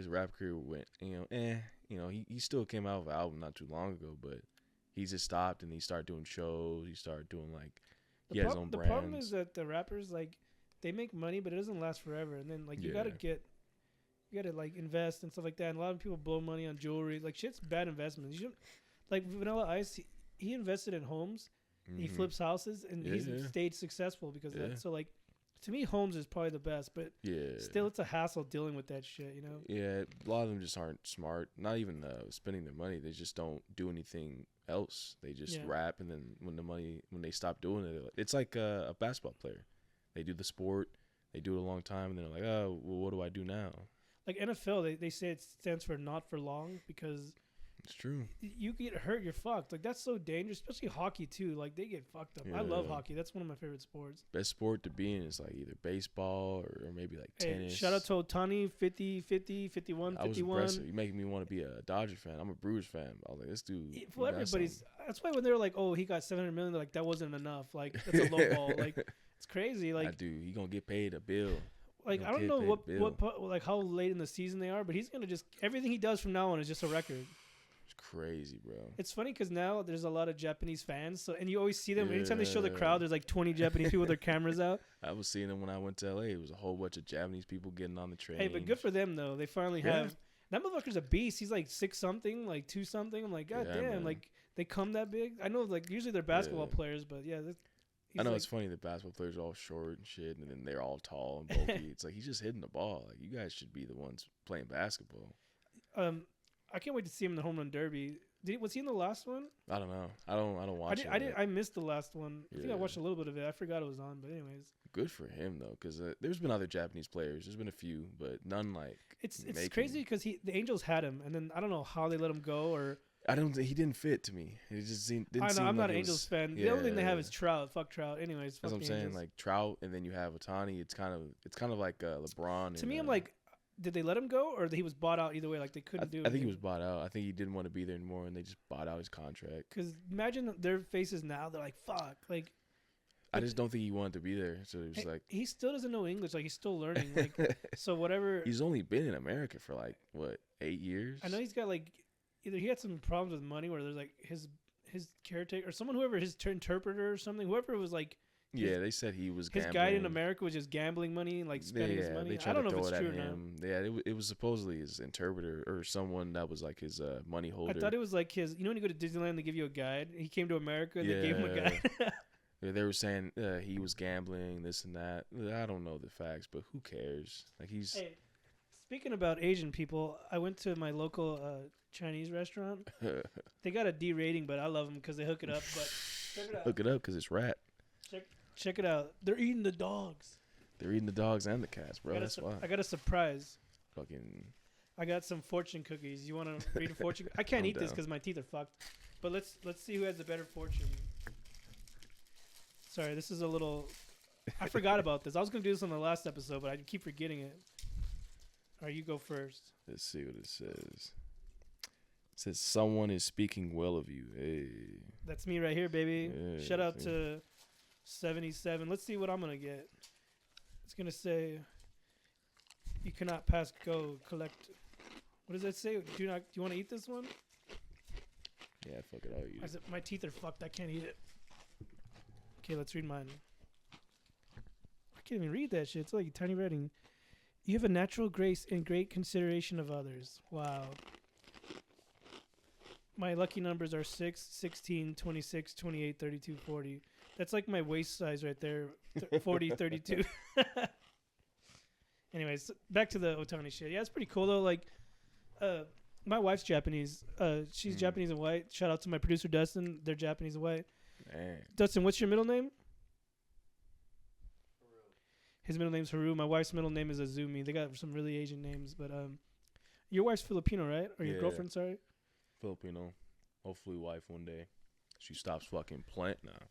rap career went, he still came out with an album not too long ago, but he just stopped and he started doing shows. He started doing, like, he had his own brands. The problem is that the rappers, like, they make money, but it doesn't last forever. And then, like, you got to like invest and stuff like that. And a lot of people blow money on jewelry. Like, shit's bad investments. You shouldn't, like Vanilla Ice, he invested in homes. Mm-hmm. He flips houses, and he's stayed successful because of that. So, like, to me, homes is probably the best, but still, it's a hassle dealing with that shit, you know? Yeah, a lot of them just aren't smart. Not even spending their money. They just don't do anything else. They just rap, and then when they stop doing it, it's like a basketball player. They do the sport, they do it a long time, and they're like, oh, well, what do I do now? Like NFL, they say it stands for not for long because it's true. You get hurt, you're fucked. Like, that's so dangerous, especially hockey too. Like, they get fucked up. I love hockey. That's one of my favorite sports. Best sport to be in is like either baseball or maybe like tennis. Shout out to Ohtani, 50, 50, 51, 51. I was impressive. You're making me want to be a Dodger fan. I'm a Brewers fan. I was like, this dude. Well, that's why when they were like, oh, he got $700 million, they're like, that wasn't enough. Like, that's a low ball. Like, it's crazy. Like, dude, he gonna get paid a bill. Like, I don't know what how late in the season they are, but he's gonna just everything he does from now on is just a record. It's crazy, bro. It's funny because now there's a lot of Japanese fans, so and you always see them anytime they show the crowd. There's like 20 Japanese people with their cameras out. I was seeing them when I went to LA. It was a whole bunch of Japanese people getting on the train. Hey, but good for them though. They finally have that motherfucker's a beast. He's like 6 something, like 2 something. I'm like, god damn, man. Like they come that big. I know, like usually they're basketball players, but yeah. I know, like, it's funny that basketball players are all short and shit, and then they're all tall and bulky. It's like he's just hitting the ball. Like, you guys should be the ones playing basketball. I can't wait to see him in the home run derby. Was he in the last one? I don't know. I don't watch it. I missed the last one. I think I watched a little bit of it. I forgot it was on, but anyways. Good for him though, because there's been other Japanese players. There's been a few, but none like. It's crazy because the Angels had him, and then I don't know how they let him go or. He didn't fit to me. It just didn't seem I'm not an Angels fan. The only thing they have is Trout. Fuck Trout. Anyways, that's what I'm saying. Angels. Like Trout, and then you have Ohtani. It's kind of like LeBron. To me, I'm like, did they let him go, or he was bought out either way? Like, they couldn't do it. I think he was bought out. I think he didn't want to be there anymore, and they just bought out his contract. Because imagine their faces now. They're like, fuck. Like, I just don't think he wanted to be there. So it was like he still doesn't know English. Like, he's still learning. Like, so whatever. He's only been in America for like what 8 years. I know he's got like. Either he had some problems with money where there's like his caretaker or whoever his interpreter or something, whoever was like. They said he was his guide in America was just gambling money and like spending his money. I don't know if it's true or not. Yeah, it was supposedly his interpreter or someone that was like his money holder. I thought it was like his. You know when you go to Disneyland, they give you a guide. He came to America and they gave him a guide. They were saying he was gambling, this and that. I don't know the facts, but who cares? Like he's. Hey, speaking about Asian people, I went to my local Chinese restaurant. They got a D rating, but I love them because they hook it up. But check it out. Hook it up because it's rat. Check it out. They're eating the dogs. They're eating the dogs and the cats, bro. That's why. I got a surprise. Fucking. I got some fortune cookies. You want to read a fortune? I can't eat this because my teeth are fucked. But let's see who has the better fortune. Sorry, this is a little. I forgot about this. I was gonna do this on the last episode, but I keep forgetting it. All right, you go first. Let's see what it says. It says someone is speaking well of you. Hey. That's me right here, baby. Yeah, shout out to 77. Let's see what I'm gonna get. It's gonna say you cannot pass go collect. What does that say? Do you want to eat this one? Yeah, fuck it. I'll eat it. My teeth are fucked. I can't eat it. Okay, let's read mine. I can't even read that shit. It's like tiny writing. You have a natural grace and great consideration of others. Wow. My lucky numbers are 6, 16, 26, 28, 32, 40. That's like my waist size right there. 40, 32. Anyways, back to the Ohtani shit. Yeah, it's pretty cool though. Like, my wife's Japanese. She's Japanese and white. Shout out to my producer Dustin. They're Japanese and white. Man. Dustin, what's your middle name? His middle name's Haru. My wife's middle name is Azumi. They got some really Asian names, but your wife's Filipino, right? Or your Yeah. girlfriend? Sorry. Filipino. Hopefully, wife one day. She stops fucking plant now.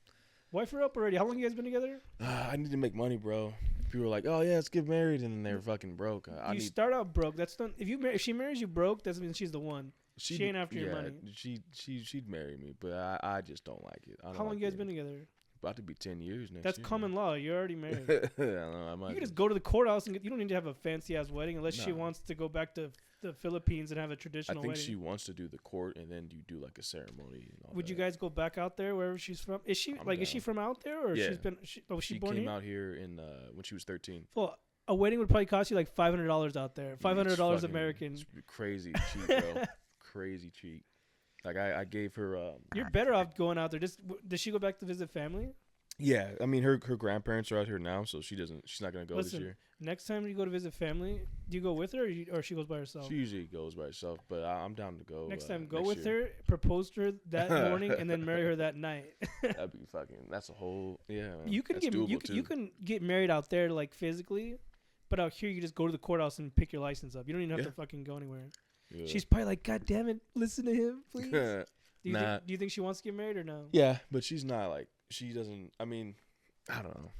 Wife her up already. How long you guys been together? I need to make money, bro. People are like, "Oh yeah, let's get married," and then they're fucking broke. I You need. start out broke. That's not. If she marries you broke, that means she's the one. She ain't after your money. She'd marry me, but I just don't like it. I don't How long like you guys it. been together? About to be 10 years next That's year. common law. You're already married. I don't know. I might You can just go to the courthouse and you don't need to have a fancy ass wedding unless she Nah. wants to go back to the Philippines and have a I traditional think wedding. she wants to do the court, and then you do like a ceremony. And all Would you that. guys go back out there wherever she's from? Is she I'm is she down. from out there or Yeah. was she She born came here? out here in when she was 13. Well, a wedding would probably cost you like $500 out there. $500 It's American. crazy cheap, bro. Crazy cheap. Like I gave her. You're better off going out there. Does she go back to visit family? Yeah, I mean her grandparents are out here now, so she's not gonna go Listen, this year. Next time you go to visit family, do you go with her or she goes by herself? She usually goes by herself, but I'm down to go. Next time, go next with year. her, propose to her that morning, and then marry her that night. That'd be fucking. That's a whole. Yeah. Man, You can that's get doable you too. can get married out there like physically, but out here you just go to the courthouse and pick your license up. You don't even have Yeah. to fucking go anywhere. Yeah. She's probably like, God damn it, listen to him, please. Do you Nah. think she wants to get married or no? Yeah, but she's not like she doesn't. I mean, I don't know.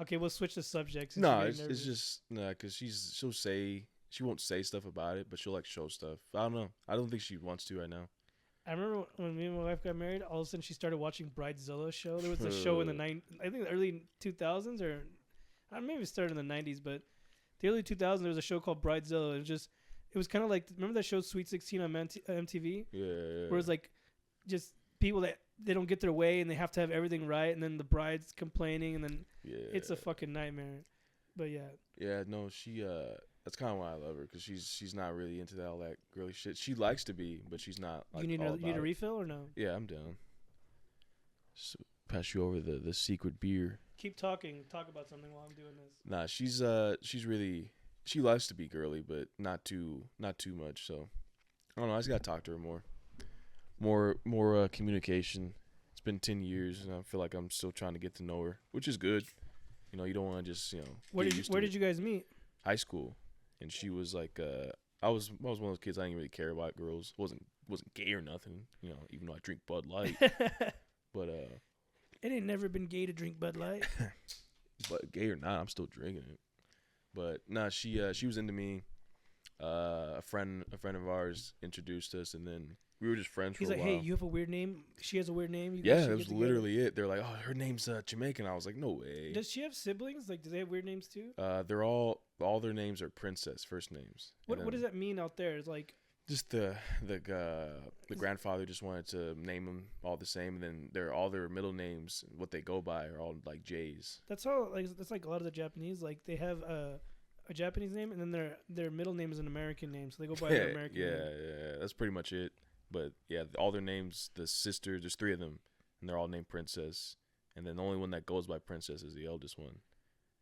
Okay, we'll switch the subject. since No, you're it's getting nervous. just because she'll say she won't say stuff about it, but she'll like show stuff. I don't know. I don't think she wants to right now. I remember when me and my wife got married. All of a sudden, she started watching Bridezilla show. There was a show in the I think the early 2000s or maybe it started in the 90s, but the early 2000s there was a show called Bridezilla. It was kind of like, remember that show Sweet 16 on MTV, Yeah. where it's like just people that they don't get their way and they have to have everything right, and then the bride's complaining, and then Yeah. it's a fucking nightmare. But yeah, Yeah, no, she that's kind of why I love her because she's not really into all that girly shit. She likes to be, but she's not. Like, you need all a about it. refill or no? Yeah, I'm down. So pass you over the secret beer. Keep talking. Talk about something while I'm doing this. Nah, she's really she likes to be girly, but not too much. So I don't know. I just gotta talk to her more communication. It's been 10 years, and I feel like I'm still trying to get to know her, which is good. You know, you don't want to just Where get used to did it. you guys meet? High school, and she was like I was one of those kids I didn't really care about girls. wasn't gay or nothing. You know, even though I drink Bud Light, but It ain't never been gay to drink Bud Light. but gay or not, I'm still drinking it. But nah, she was into me. A friend of ours introduced us, and then we were just friends He's for a like, while. hey, you have a weird name. She has a weird name. You guys Yeah, should that was get together." literally it. They're like, oh, her name's Jamaican. I was like, no way. Does she have siblings? Like, do they have weird names too? They're all their names are princess first names. What And does then that mean out there? It's like, Just the grandfather just wanted to name them all the same, and then all their middle names, what they go by, are all like J's. that's how, like, that's like a lot of the Japanese. Like, they have a Japanese name, and then their middle name is an American name, so they go by their American yeah, name. yeah, that's pretty much it. But yeah, all their names, the sisters, there's 3 of them, and they're all named Princess. And then the only one that goes by Princess is the eldest one.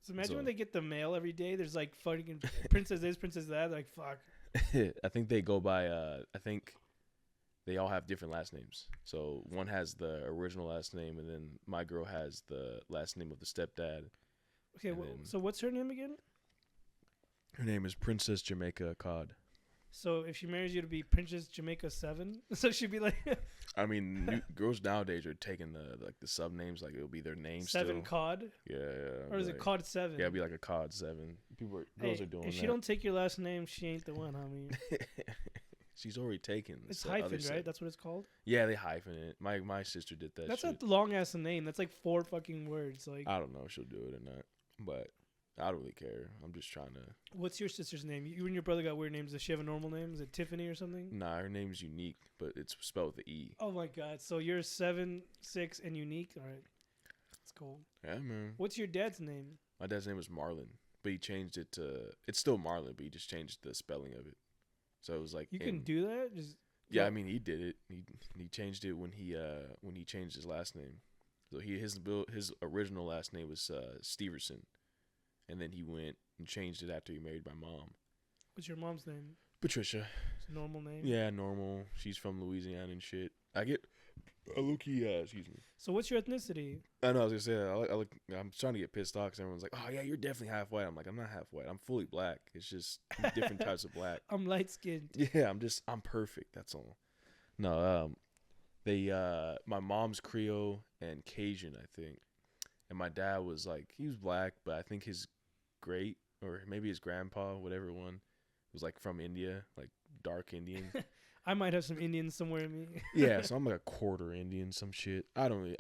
So imagine So- when they get the mail every day. There's like fucking princess this, princess that. They're like, fuck. I think they go by. I think they all have different last names. So one has the original last name, and then my girl has the last name of the stepdad. Okay, And well, then- so what's her name again? Her name is Princess Jamaica Cod. So if she marries you to be Princess Jamaica 7, so she'd be like I mean, girls nowadays are taking the sub names, like it'll be their name 7 still. Cod, Yeah, or is it like- Cod 7? Yeah, it'd be like a Cod 7. Girls Hey, are doing if that. she don't take your last name, she ain't the one, homie. She's already taken. It's the other hyphen, set. right? That's what it's called. Yeah, they hyphen it. My sister did that. That's shit. a long ass name. That's like 4 fucking words. Like, I don't know if she'll do it or not, but I don't really care. I'm just trying to. what's your sister's name? You and your brother got weird names. Does she have a normal name? Is it Tiffany or something? Nah, her name's unique, but it's spelled with the E. Oh my god. So you're 7, 6, and unique. All right, that's cool. Yeah, man. What's your dad's name? My dad's name was Marlon, but he changed it to. It's still Marlon, but he just changed the spelling of it. So it was like You can do that. Just Yeah, I mean he did it. He changed it when he changed his last name. So his original last name was Steverson, and then he went and changed it after he married my mom, What's your mom's name? Patricia. It's a normal name. Yeah, normal. She's from Louisiana and shit. I get Low-key, excuse me. So what's your ethnicity? I know. I was gonna say that. I'm trying to get pissed off because everyone's like, "Oh yeah, you're definitely half white." I'm like, I'm not half white. I'm fully black. It's just different types of black. I'm light skinned. Yeah, I'm perfect. That's all. No, my mom's Creole and Cajun, I think, and my dad was like, he was black, but I think his great or maybe his grandpa, whatever one, was like from India, like dark Indian. I might have some Indians somewhere in me. Yeah, so I'm like a quarter Indian, some shit. I'm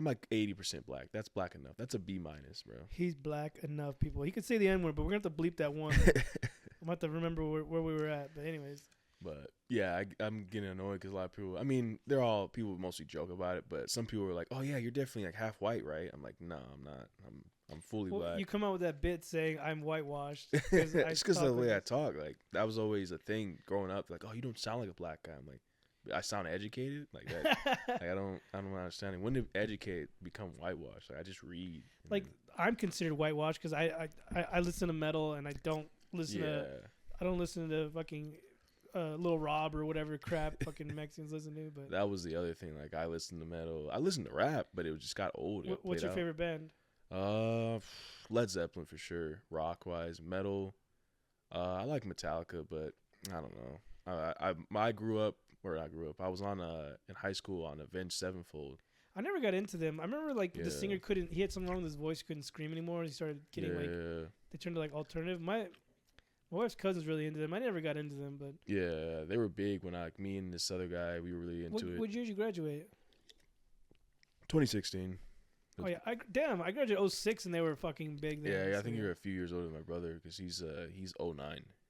like 80% black. That's black enough. That's a B minus, bro. He's black enough, people. He could say the N word, but we're gonna have to bleep that one. I'm gonna have to remember where we were at. But anyways. But yeah, I'm getting annoyed because a lot of people. I mean, people mostly joke about it, but some people are like, "Oh yeah, you're definitely like half white, right?" I'm like, "No, I'm not. I'm fully black." You come out with that bit saying I'm whitewashed. It's because of the way I talk. Like that was always a thing growing up. Like, "Oh, you don't sound like a black guy." I'm like, I sound educated, like that. Like I don't understand. When did educated become whitewashed? Like I just read. Like I'm considered whitewashed because I listen to metal and I don't listen to fucking Lil Rob or whatever crap fucking Mexicans listen to. But that was the other thing. Like I listened to metal. I listened to rap, but it just got old. What's your favorite band? Led Zeppelin for sure. Rock wise, metal. I like Metallica, but I don't know. I grew up where I grew up. I was on in high school on Avenged Sevenfold. I never got into them. I remember like the singer he had something wrong with his voice, couldn't scream anymore. He started getting they turned to like alternative. My wife's cousin's really into them. I never got into them, but yeah, they were big when me and this other guy, we were really into it. What year did you graduate? 2016. Oh yeah, I graduated 06 and they were fucking big then. Yeah, I think you're a few years older than my brother because he's 09.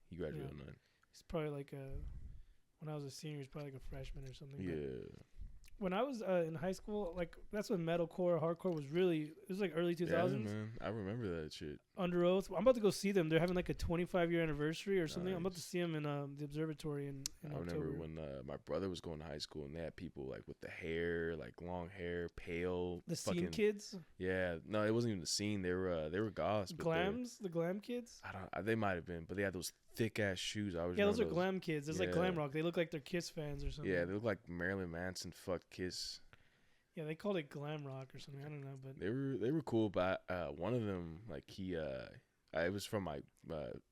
He graduated 09. He's probably like when I was a senior, he's probably like a freshman or something. Yeah. When I was in high school, like that's when metalcore, hardcore was really. It was like early 2000s. Yeah, man, I remember that shit. Under Oath. I'm about to go see them. They're having like a 25-year anniversary or something. Nice. I'm about to see them in the Observatory in October. I remember when my brother was going to high school and they had people like with the hair, like long hair, pale. The scene kids. Yeah, no, it wasn't even the scene. They were goths. The glam kids. They might have been, but they had those thick ass shoes. Those are glam kids. It's like glam rock. They look like they're Kiss fans or something. Yeah, they look like Marilyn Manson fucked Kiss. Yeah, they called it glam rock or something. I don't know, but they were cool. But one of them, like it was from my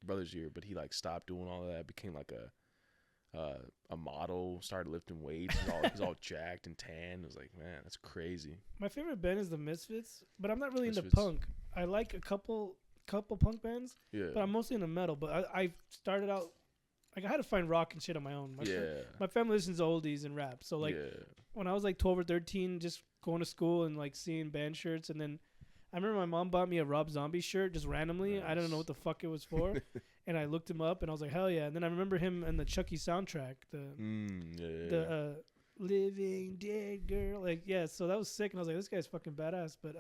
brother's year, but he like stopped doing all of that. Became like a model. Started lifting weights. He's all jacked and tan. It was like, man, that's crazy. My favorite band is the Misfits, but I'm not really into punk. I like a couple punk bands. Yeah. But I'm mostly into metal. But I started out. Like, I had to find rock and shit on my own. My family listens to oldies and rap. So, like, when I was, like, 12 or 13, just going to school and, like, seeing band shirts. And then I remember my mom bought me a Rob Zombie shirt just randomly. Nice. I don't know what the fuck it was for. And I looked him up, and I was like, hell yeah. And then I remember him in the Chucky soundtrack. The Living Dead Girl. Like, yeah, so that was sick. And I was like, this guy's fucking badass. But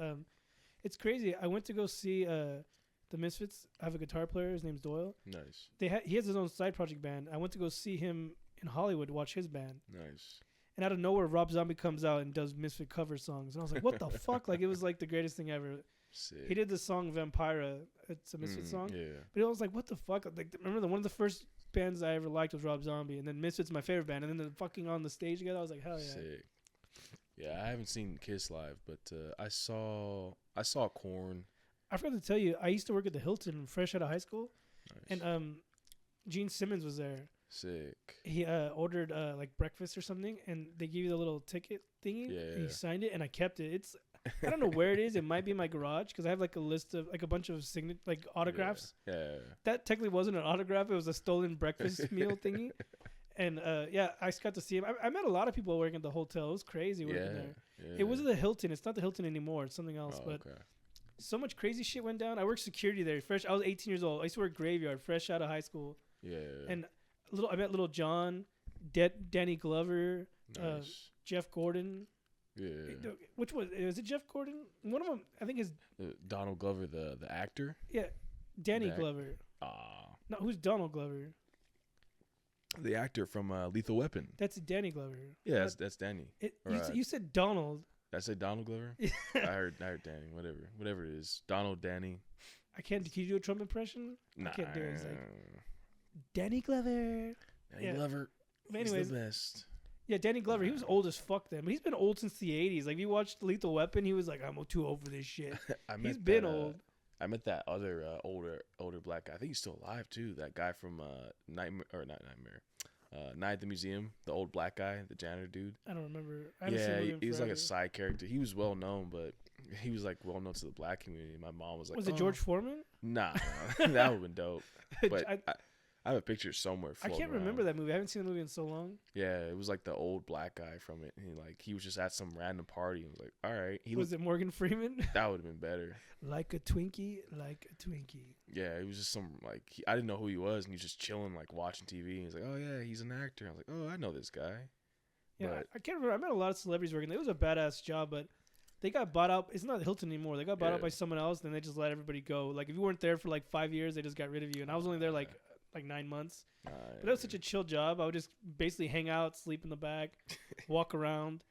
it's crazy. I went to go see... the Misfits. I have a guitar player. His name's Doyle. Nice. He has his own side project band. I went to go see him in Hollywood to watch his band. Nice. And out of nowhere, Rob Zombie comes out and does Misfit cover songs. And I was like, what the fuck? Like, it was like the greatest thing ever. Sick. He did the song Vampira. It's a Misfit song. Yeah. But I was like, what the fuck? Like, remember one of the first bands I ever liked was Rob Zombie. And then Misfit's my favorite band. And then the fucking on the stage together, I was like, hell yeah. Sick. Yeah, I haven't seen Kiss live, but I saw Korn. I forgot to tell you, I used to work at the Hilton fresh out of high school. Nice. And Gene Simmons was there. Sick. He ordered like breakfast or something, and they give you the little ticket thingy. Yeah. And he signed it, and I kept it. It's I don't know where it is. It might be in my garage because I have like a list of like a bunch of autographs. Yeah. That technically wasn't an autograph. It was a stolen breakfast meal thingy. And I got to see him. I met a lot of people working at the hotel. It was crazy working there. Yeah. It wasn't the Hilton. It's not the Hilton anymore. It's something else. But so much crazy shit went down. I worked security there. I was 18 years old. I used to work graveyard, fresh out of high school. Yeah. And I met Little John, Danny Glover, nice. Jeff Gordon. Yeah. Which one? Is it Jeff Gordon? One of them, I think, is Donald Glover, the actor. Yeah, Danny Glover. No, who's Donald Glover? The actor from Lethal Weapon. That's Danny Glover. Yeah, that's Danny. You said Donald. Did I say Donald Glover? I heard Danny. Whatever it is. Donald, Danny. Can you do a Trump impression? Nah. I can't do it. It's like Danny Glover. Danny Glover. Anyways, he's the best. Yeah, Danny Glover, he was old as fuck then, but he's been old since the 80s. Like, if you watched Lethal Weapon, he was like, I'm too old for this shit. He's been old. I met that other older black guy. I think he's still alive too. That guy from Nightmare or not Nightmare, Night at the Museum. The old black guy, the janitor dude. I don't remember. He was like a side character. He was well known, but he was like well known to the black community. My mom was like, was it George Foreman? Nah, that would have been dope. But I have a picture somewhere. I can't remember that movie. I haven't seen the movie in so long. Yeah, it was like the old black guy from it. He was just at some random party and was like, all right. Was it Morgan Freeman? That would have been better. Like a Twinkie, like a Twinkie. Yeah, it was just some like I didn't know who he was, and he was just chilling like watching TV. And he's like, oh yeah, he's an actor. I was like, oh, I know this guy. Yeah, I can't remember. I met a lot of celebrities working there. It was a badass job, but they got bought out. It's not Hilton anymore. They got bought out by someone else, and then they just let everybody go. Like if you weren't there for like 5 years, they just got rid of you. And I was only there like 9 months. But that was such a chill job. I would just basically hang out, sleep in the back, walk around.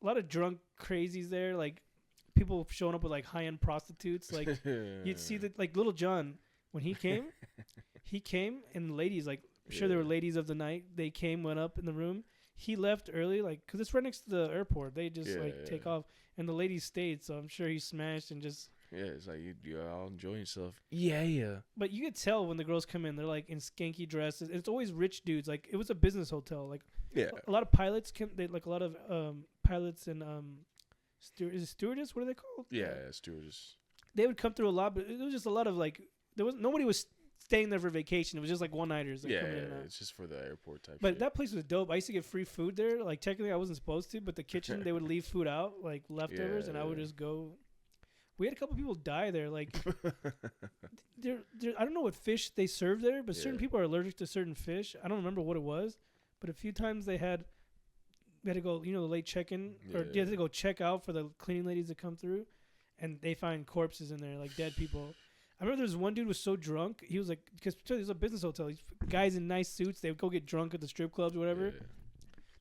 A lot of drunk crazies there, like people showing up with like high-end prostitutes. Like you'd see that, like Little John when he came, and the ladies, like I'm sure there were ladies of the night. They came, went up in the room. He left early, like because it's right next to the airport. They just take off, and the ladies stayed. So I'm sure he smashed and just. Yeah, it's like you're all enjoying yourself. Yeah. But you could tell when the girls come in, they're like in skanky dresses. It's always rich dudes. Like it was a business hotel. Like a lot of pilots like a lot of pilots and is it stewardess? What are they called? Yeah, stewardess. They would come through a lot, but it was just a lot of like nobody was staying there for vacation. It was just like one-nighters. Like, it's just for the airport type. But that place was dope. I used to get free food there. Like technically, I wasn't supposed to, but the kitchen they would leave food out, like leftovers, and I would just go. We had a couple people die there. Like, I don't know what fish they serve there, but certain people are allergic to certain fish. I don't remember what it was, but a few times we had to go, the late check-in, or you had to go check out for the cleaning ladies to come through, and they find corpses in there, like dead people. I remember there was one dude who was so drunk. He was like, because it was a business hotel. These guys in nice suits, they would go get drunk at the strip clubs or whatever. Yeah.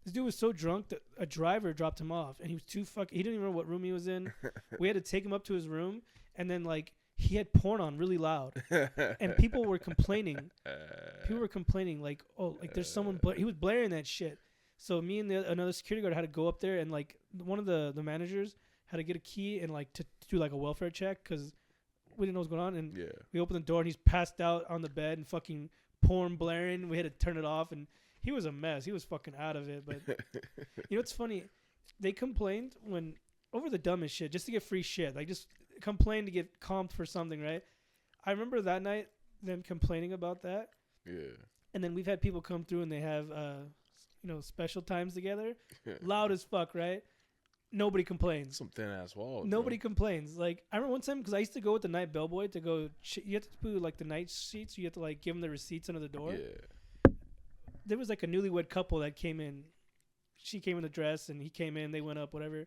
This dude was so drunk that a driver dropped him off, and he was he didn't even know what room he was in. We had to take him up to his room, and then like he had porn on really loud, and people were complaining. Like, oh, like there's someone. He was blaring that shit. So me and another security guard had to go up there, and like one of the managers had to get a key and like to do like a welfare check because we didn't know what was going on. And we opened the door, and he's passed out on the bed and fucking porn blaring. We had to turn it off, and he was a mess. He was fucking out of it. But it's funny. They complained over the dumbest shit just to get free shit. Like just complain to get comped for something, right? I remember that night them complaining about that. Yeah. And then we've had people come through and they have special times together. Loud as fuck, right? Nobody complains. Some thin ass walls. Nobody complains. Like I remember one time because I used to go with the night bellboy to go. You have to do like the night sheets. So you have to like give them the receipts under the door. Yeah. There was like a newlywed couple that came in. She came in a dress and he came in. They went up, whatever.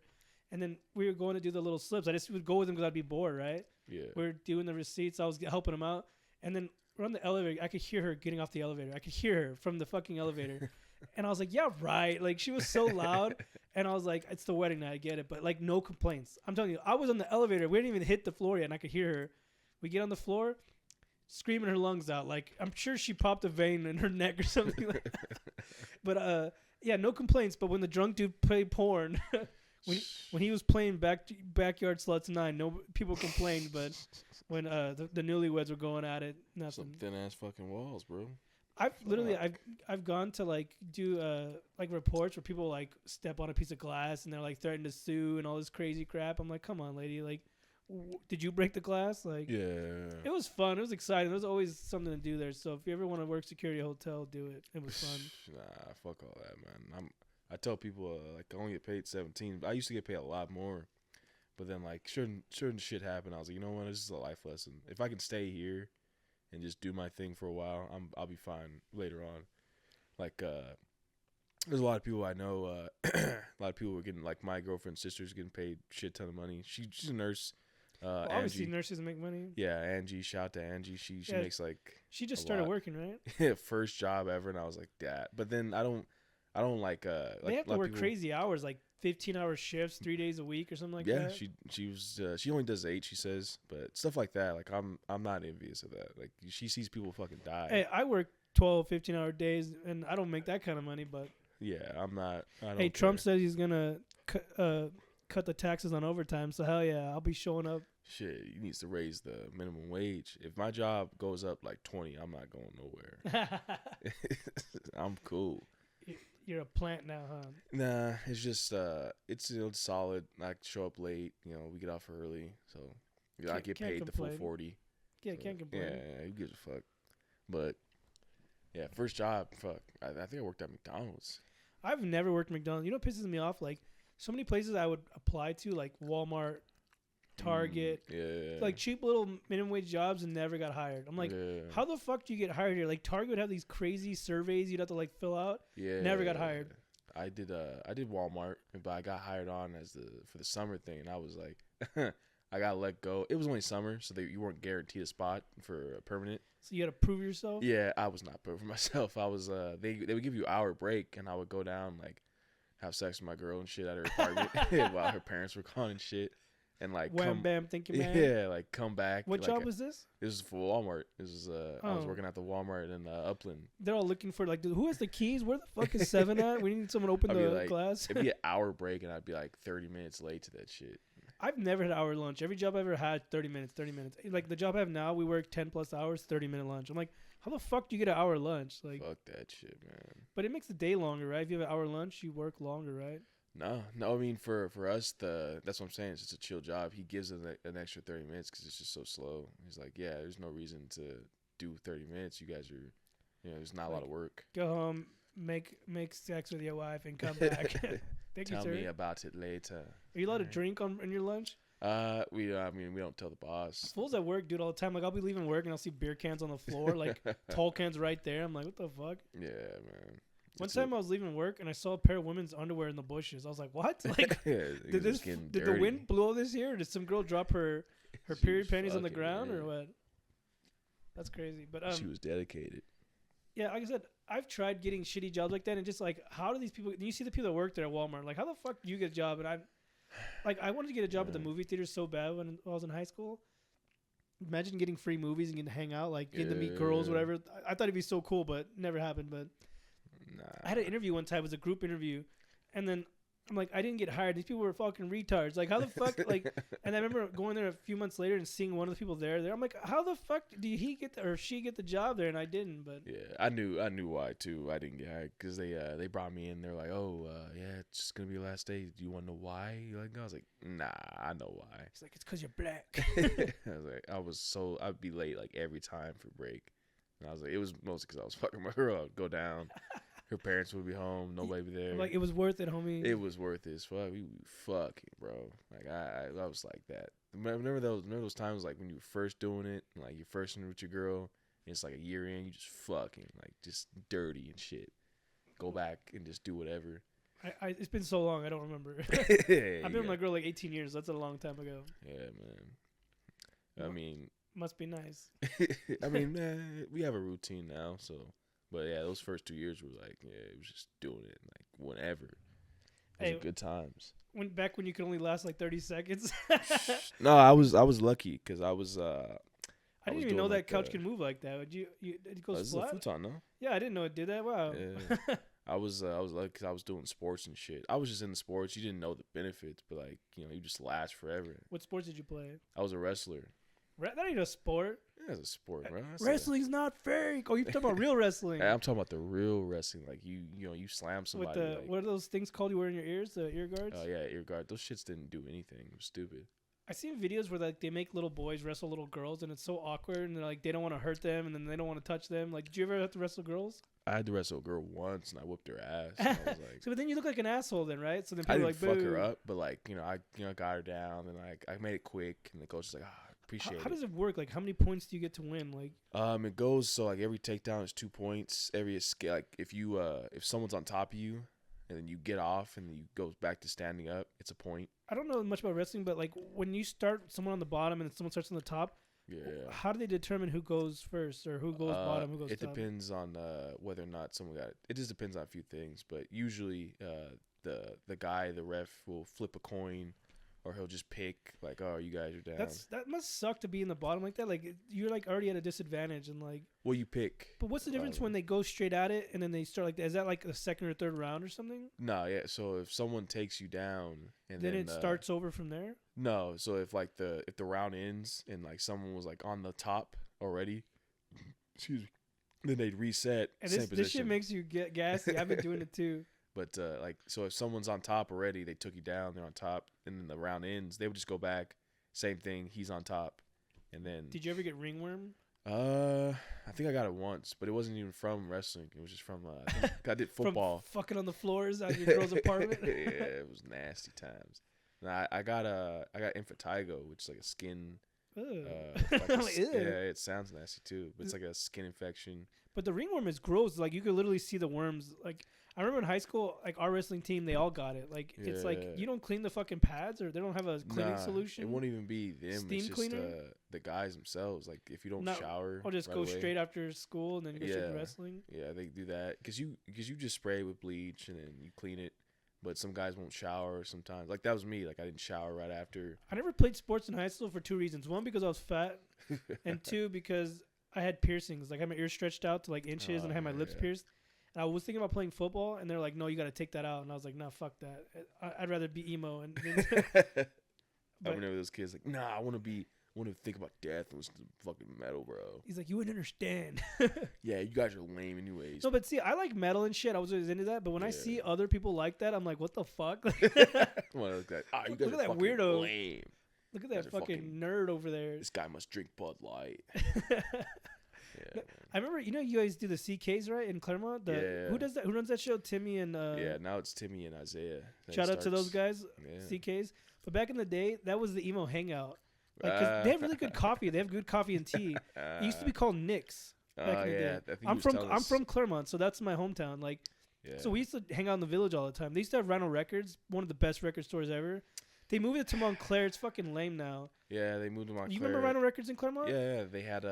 And then we were going to do the little slips. I just would go with him because I'd be bored, right? Yeah. We were doing the receipts. I was helping him out. And then we're on the elevator. I could hear her getting off the elevator. I could hear her from the fucking elevator. And I was like, yeah, right. Like she was so loud. And I was like, it's the wedding night. I get it. But like no complaints. I'm telling you, I was on the elevator. We didn't even hit the floor yet. And I could hear her. We get on the floor. Screaming her lungs out, like I'm sure she popped a vein in her neck or something like that. But no complaints. But when the drunk dude played porn, when he was playing Backyard Sluts 9, no people complained. But when the newlyweds were going at it, nothing. Some thin ass fucking walls, bro. I've gone to like do like reports where people like step on a piece of glass and they're like threatening to sue and all this crazy crap. I'm like, come on, lady, like. Did you break the glass? Like, it was fun. It was exciting. There was always something to do there. So if you ever want to work security at a hotel, do it. It was fun. Nah, fuck all that, man. I tell people like I only get paid $17. I used to get paid a lot more, but then like certain shit happened. I was like, you know what? This is a life lesson. If I can stay here and just do my thing for a while, I'll be fine later on. Like there's a lot of people I know. A lot of people were getting like my girlfriend's sister's getting paid shit ton of money. She's a nurse. Obviously, nurses make money. Yeah, Angie. Shout out to Angie. She makes like. She just started working, right? First job ever, and I was like, that. But then I don't like. They have to work crazy hours, like 15-hour shifts, 3 days a week or something like that. Yeah, she only does 8. She says, but stuff like that. Like I'm not envious of that. Like she sees people fucking die. Hey, I work 12, 15-hour days, and I don't make that kind of money, but. Yeah, I'm not. I don't Hey, Trump care. says he's gonna cut the taxes on overtime. So hell yeah, I'll be showing up. Shit, he needs to raise the minimum wage. If my job goes up like 20, I'm not going nowhere. I'm cool. You're a plant now, huh? Nah, it's just it's solid. I show up late. We get off early, so I get Can't paid the full complain. 40. Yeah, So, can't complain. Yeah, who gives a fuck? But yeah, first job, fuck. I think I worked at McDonald's. I've never worked at McDonald's. You know what pisses me off? Like so many places I would apply to, like Walmart, Target, Yeah. like cheap little minimum wage jobs, and never got hired. I'm like, yeah. how the fuck do you get hired here? Like Target would have these crazy surveys you'd have to like fill out. Yeah. Never got hired. I did Walmart, but I got hired on for the summer thing, and I was like, I got let go. It was only summer, so you weren't guaranteed a spot for a permanent. So you had to prove yourself. Yeah, I was not put for myself. I was they would give you an hour break, and I would go down like have sex with my girl and shit at her apartment while her parents were gone and shit, and like Wham bam, thank you, man. yeah, like come back. What like, job was this? This is for Walmart. This is I was Oh. working at the Walmart in Upland. They're all looking for like, who has the keys? Where the fuck is 7 at? We need someone to open I'd be the like- glass. It'd be an hour break, and I'd be like 30 minutes late to that shit. I've never had hour lunch. Every job I ever had, 30 minutes, 30 minutes. Like the job I have now, we work 10 plus hours, 30-minute lunch. I'm like, how the fuck do you get an hour lunch? Like, Fuck that shit, man. but it makes the day longer, right? If you have an hour lunch, you work longer, right? No. I mean, for us, that's what I'm saying. It's just a chill job. He gives us an extra 30 minutes because it's just so slow. He's like, yeah, there's no reason to do 30 minutes. You guys are, there's not a lot of work. Go home, make sex with your wife, and come back. Thank Tell you, sir. me about it later. Are you allowed to Alright. drink in your lunch? We don't tell the boss. Fools at work do it all the time. Like I'll be leaving work and I'll see beer cans on the floor, like tall cans right there. I'm like, what the fuck? Yeah, man. One time I was leaving work and I saw a pair of women's underwear in the bushes. I was like, what? Like, did the wind blow this here? Or did some girl drop her period panties on the ground or what? That's crazy. But she was dedicated. yeah, like I said, I've tried getting shitty jobs like that, and just like, how do these people? You see the people that work there at Walmart, like, how the fuck do you get a job? And I wanted to get a job at the movie theater so bad when I was in high school. Imagine getting free movies and getting to hang out, like getting to meet girls, Yeah. whatever. I thought it'd be so cool, but never happened. But Nah. I had an interview one time. It was a group interview, and then I'm like, I didn't get hired. These people were fucking retards. Like, how the fuck? Like, and I remember going there a few months later and seeing one of the people there. I'm like, how the fuck did he get or she get the job there? And I didn't. But Yeah, I knew why too. I didn't get hired because they brought me in. They're like, oh yeah, it's just gonna be your last day. Do you want to know why? I was like, nah, I know why. it's like, it's because you're black. I was like, I'd be late like every time for break, and I was like, it was mostly because I was fucking my girl. I'd go down, her parents would be home, nobody be there. I'm like, it was worth it, homie. It was worth it as fuck. We fucking, bro. Like I was like that. Remember those times like when you were first doing it, and, like you're first in with your girl, and it's like a year in, you just fucking like just dirty and shit. Go back and just do whatever. It's been so long, I don't remember. Yeah, I've been with my girl like 18 years. That's a long time ago. Yeah, man. I mean, Must be nice. we have a routine now, so. But yeah, those first 2 years were like, yeah, it was just doing it like whenever. Those Hey, are good times. Back when you could only last like 30 seconds. No, I was lucky because I was. I didn't was even know doing, that like, couch the- could move like that. Would it goes This is a flat? futon, no? Yeah, I didn't know it did that. Wow. Yeah. I was lucky because I was doing sports and shit. I was just in the sports. You didn't know the benefits, but like you just last forever. What sports did you play? I was a wrestler. That ain't a sport. Yeah, it's a sport, bro. Wrestling's not fake. Oh, you talking about real wrestling? I'm talking about the real wrestling. Like you slam With somebody. the like, what are those things called you wear in your ears? The ear guards. oh yeah, ear guard. Those shits didn't do anything. It was stupid. I seen videos where like they make little boys wrestle little girls, and it's so awkward, and they're like they don't want to hurt them, and then they don't want to touch them. Like, did you ever have to wrestle girls? I had to wrestle a girl once, and I whipped her ass. And I was like, So, but then you look like an asshole, then, right? So then I people are didn't like, fuck her "Boo." up, but like I got her down, and I made it quick, and the coach was like, appreciate How it. does it work? Like, how many points do you get to win? Like, It goes so like every takedown is 2 points. Every escape, like if someone's on top of you, and then you get off, and then you go back to standing up, it's a point. I don't know much about wrestling, but like when you start someone on the bottom and then someone starts on the top, Yeah. how do they determine who goes first or who goes bottom, who goes It top? depends on whether or not someone got it. It just depends on a few things, but usually the guy, the ref, will flip a coin, or he'll just pick like, oh, you guys are down. That must suck to be in the bottom like that. Like you're like already at a disadvantage and like. Well, you pick. But what's the difference when they go straight at it and then they start like? Is that like the second or third round or something? No, yeah. So if someone takes you down and then it starts over from there. No, so if the round ends and like someone was like on the top already, excuse me, then they'd reset. And same this shit makes you get gassy. I've been doing it too. But like, so if someone's on top already, they took you down, they're on top, and then the round ends, they would just go back. Same thing, he's on top, and then. Did you ever get ringworm? I think I got it once, but it wasn't even from wrestling. It was just from I did football. From fucking on the floors at your girl's apartment. Yeah, it was nasty times. And I got impetigo, which is like a skin. Yeah, it sounds nasty too, but it's like a skin infection. But the ringworm is gross. Like you could literally see the worms. Like I remember in high school, like our wrestling team, they all got it. Like it's like you don't clean the fucking pads, or they don't have a cleaning solution. It won't even be them. Steam it's just cleaner? The guys themselves. Like if you don't shower, I'll just right go away, straight after school and then go straight to wrestling. Yeah, they do that because you just spray with bleach and then you clean it. But some guys won't shower sometimes. Like that was me. Like I didn't shower right after. I never played sports in high school for two reasons. One, because I was fat, and two, because I had piercings. Like I had my ears stretched out to like inches, and I had my lips pierced. And I was thinking about playing football, and they're like, "No, you got to take that out." And I was like, "Nah, fuck that. I'd rather be emo." And I remember those kids like, "Nah, I want to think about death and listen to fucking metal, bro." He's like, "You wouldn't understand." Yeah, you guys are lame anyways. No, but see, I like metal and shit. I was always into that. But when I see other people like that, I'm like, "What the fuck?" You guys look at are that fucking weirdo. lame. Look at that fucking nerd over there. This guy must drink Bud Light. Yeah, I remember, you guys do the CKs, right, in Claremont? Who does that? Who runs that show? Timmy and yeah, now it's Timmy and Isaiah. Shout out to those guys, CKs. But back in the day, that was the emo hangout. Like, 'cause they have really good coffee. They have good coffee and tea. It used to be called Nick's back in the day. I'm from Claremont, so that's my hometown. Like, so we used to hang out in the village all the time. They used to have Rhino Records, one of the best record stores ever. They moved it to Montclair. It's fucking lame now. Yeah, they moved to Montclair. You remember Rhino Records in Claremont? Yeah, they had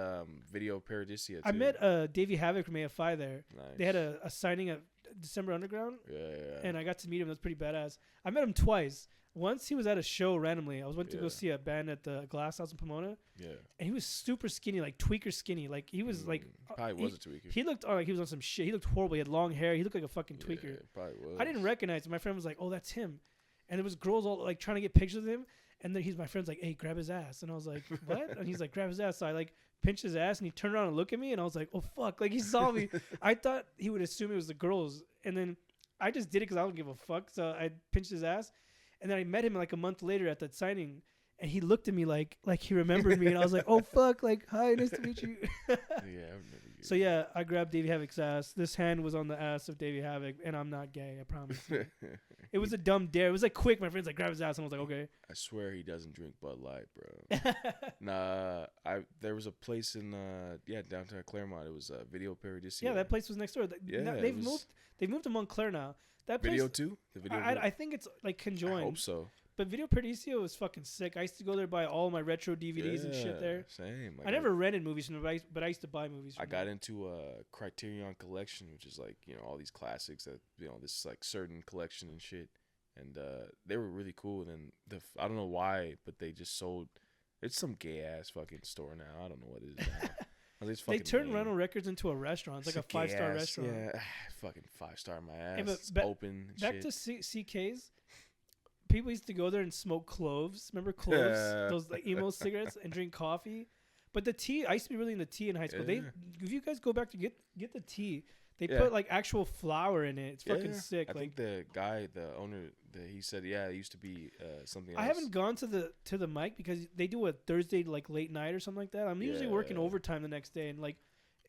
Video Paradisia too. I met Davey Havoc from AFI there. Nice. They had a signing at December Underground. Yeah. And I got to meet him. That's pretty badass. I met him twice. Once he was at a show randomly. I went to go see a band at the Glass House in Pomona. Yeah. And he was super skinny, like tweaker skinny. Like he was like probably was a tweaker. He looked like he was on some shit. He looked horrible. He had long hair. He looked like a fucking tweaker. Yeah, probably was. I didn't recognize him. My friend was like, "Oh, that's him." And there was girls all like trying to get pictures of him. And then my friend's like, "Hey, grab his ass." And I was like, "What?" And he's like, "Grab his ass." So I like pinched his ass, and he turned around and looked at me, and I was like, "Oh fuck!" Like he saw me. I thought he would assume it was the girls, and then I just did it because I don't give a fuck. So I pinched his ass, and then I met him like a month later at that signing, and he looked at me like he remembered me, and I was like, "Oh fuck!" Like, "Hi, nice to meet you." Yeah, I remember you. So yeah, I grabbed Davey Havoc's ass. This hand was on the ass of Davey Havoc, and I'm not gay. I promise. It was a dumb dare. It was like quick. My friend's like, grab his ass, and I was like, okay. I swear he doesn't drink Bud Light, bro. Nah, there was a place in downtown Claremont. It was Video Paradisia. Yeah, that place was next door. They've moved to Montclair now. That place, Video too. The Video. I think it's like conjoined. I hope so. But Video Paradisia was fucking sick. I used to go there, buy all my retro DVDs and shit there. Same. I never rented movies from there, but I used to buy movies from I got into a Criterion Collection, which is like, all these classics that, this like certain collection and shit. And they were really cool. And then I don't know why, but they just sold. It's some gay ass fucking store now. I don't know what it is now. They turned Rhino Records into a restaurant. It's like a 5-star restaurant. Yeah, fucking 5-star my ass. Yeah, it's open. Back to CK's. People used to go there and smoke cloves. Remember cloves? Those like emo cigarettes and drink coffee. But the tea, I used to be really into tea in high school. If you guys go back to get the tea, they put like actual flour in it. It's fucking sick. I think the guy, the owner, he said, it used to be something else. I haven't gone to the mic because they do a Thursday like late night or something like that. I'm usually working overtime the next day, and like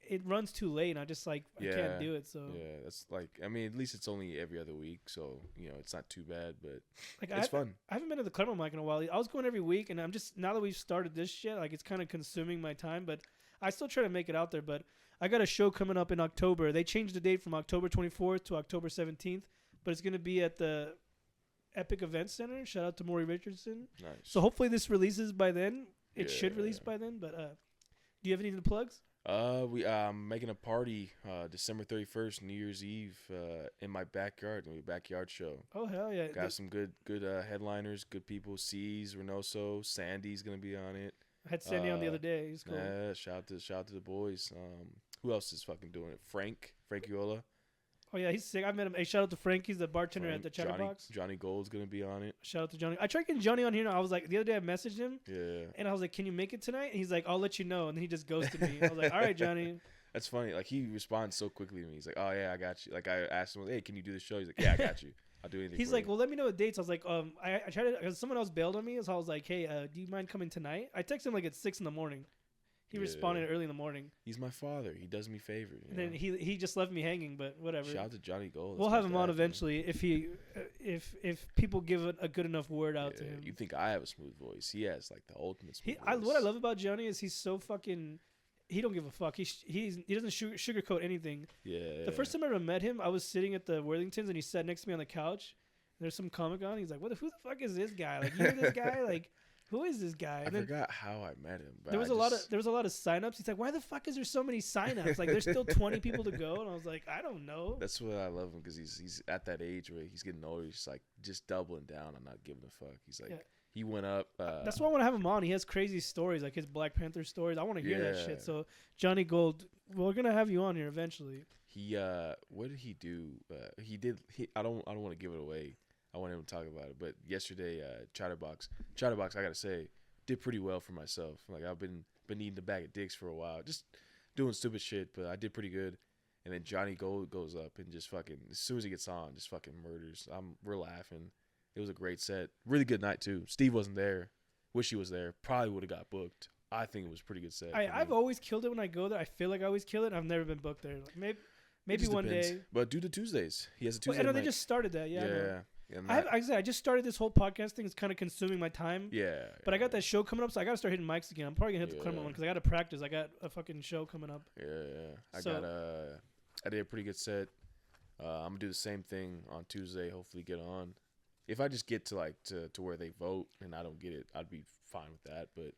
it runs too late, and I just I can't do it. So that's like, I mean, at least it's only every other week, so it's not too bad, but like it's fun. I haven't been to the Claremont mic in a while. I was going every week, and I'm just, now that we've started this shit, like it's kind of consuming my time, but I still try to make it out there. But I got a show coming up in October. They changed the date from October 24th to October 17th, but it's gonna be at the Epic Event Center. Shout out to Maury Richardson. Nice. So hopefully this releases by then. It should release by then. But do you have any of the plugs? I'm making a party December 31st, New Year's Eve, in my backyard. It'll be a backyard show. Oh hell yeah! Got some good headliners, good people. C's, Reynoso, Sandy's gonna be on it. I had Sandy on the other day. He's cool. Yeah, shout out to the boys. Who else is fucking doing it? Frankiola. Oh yeah, he's sick. I met him. Hey, shout out to Frank. He's the bartender at the Chatterbox. Johnny Gold's gonna be on it. Shout out to Johnny. I tried getting Johnny on here. I was like, the other day I messaged him. Yeah. And I was like, can you make it tonight? And he's like, I'll let you know. And then he just ghosted me. I was like, all right, Johnny. That's funny. Like, he responds so quickly to me. He's like, oh yeah, I got you. Like, I asked him, hey, can you do the show? He's like, yeah, I got you. I'll do anything. He's like, well, let me know the dates. I was like, I tried to, because someone else bailed on me. So I was like, hey, do you mind coming tonight? I texted him like at 6 a.m. He responded early in the morning. He's my father. He does me favors. And then he just left me hanging, but whatever. Shout out to Johnny Gold. We'll have him on eventually if people give it a good enough word out to him. You think I have a smooth voice? He has like the ultimate smooth voice. What I love about Johnny is he's so fucking. He don't give a fuck. He doesn't sugarcoat anything. Yeah. The first time I ever met him, I was sitting at the Worthingtons and he sat next to me on the couch. There's some comic on. He's like, who the fuck is this guy? Like, you know this guy? Like. Who is this guy? I forgot how I met him. But there was a lot of signups. He's like, why the fuck is there so many signups? Like, there's still 20 people to go. And I was like, I don't know. That's what I love him because he's at that age where he's getting older. He's like just doubling down on not giving a fuck. He's like, he went up. That's why I want to have him on. He has crazy stories, like his Black Panther stories. I want to hear that shit. So Johnny Gold, we're gonna have you on here eventually. He what did he do? I don't want to give it away. I want him to talk about it. But yesterday, Chatterbox, I gotta say, did pretty well for myself. Like, I've been eating a bag of dicks for a while, just doing stupid shit. But I did pretty good. And then Johnny Gold goes up and just fucking, as soon as he gets on, just fucking murders. We're laughing. It was a great set. Really good night too. Steve wasn't there. Wish he was there. Probably would have got booked. I think it was a pretty good set. I've always killed it when I go there. I feel like I always kill it. I've never been booked there. Like maybe one day. But do the Tuesdays. He has a Tuesday. I know they just started that. Yeah. I just started this whole podcast thing. It's kind of consuming my time. Yeah. But I got that show coming up, so I got to start hitting mics again. I'm probably going to hit the Clermont one because I got to practice. I got a fucking show coming up. Yeah. I did a pretty good set. I'm going to do the same thing on Tuesday, hopefully get on. If I just get to to where they vote and I don't get it, I'd be fine with that. But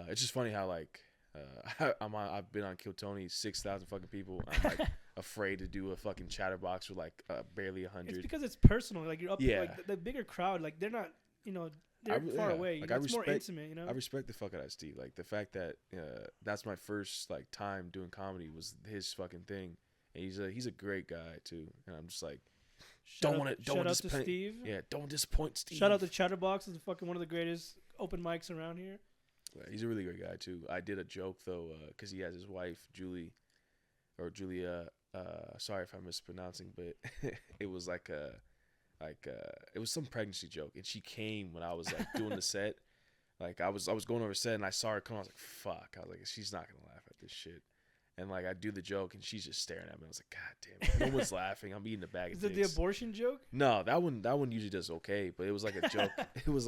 it's just funny how I've been on Kill Tony, 6,000 fucking people. I'm like afraid to do a fucking Chatterbox with barely 100. It's because it's personal. Like, you're up like the bigger crowd. Like, they're not, they're far away. Like, it's more intimate. I respect the fuck out of Steve. Like, the fact that that's my first time doing comedy was his fucking thing, and he's a great guy too. And I'm just like, shout out to Steve. Yeah, don't disappoint Steve. Shout out to Chatterbox. Is fucking one of the greatest open mics around here. Yeah, he's a really great guy too. I did a joke though, because he has his wife Julia. Sorry if I'm mispronouncing, but it was it was some pregnancy joke, and she came when I was doing the set. Like, I was going over set, and I saw her come. I was like, fuck. I was like, she's not gonna laugh at this shit. And I do the joke, and she's just staring at me. I was like, God damn it, no one's laughing. I'm eating a bag of dicks. Is it the abortion joke? No, that one usually does okay, but it was like a joke. It was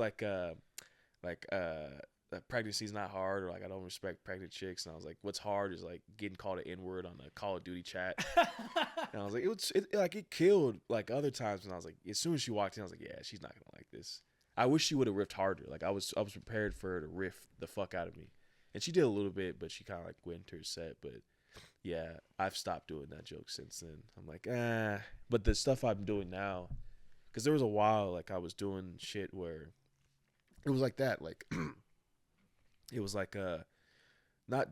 pregnancy's not hard, or I don't respect pregnant chicks. And I was like, what's hard is getting called an N-word on the Call of Duty chat. And I was like, it killed other times. And I was like, as soon as she walked in, I was like, yeah, she's not gonna like this. I wish she would have riffed harder. Like, I was prepared for her to riff the fuck out of me, and she did a little bit, but she kind of went into her set. But yeah, I've stopped doing that joke since then. I'm like, But the stuff I'm doing now, because there was a while I was doing shit where it was like that, it was not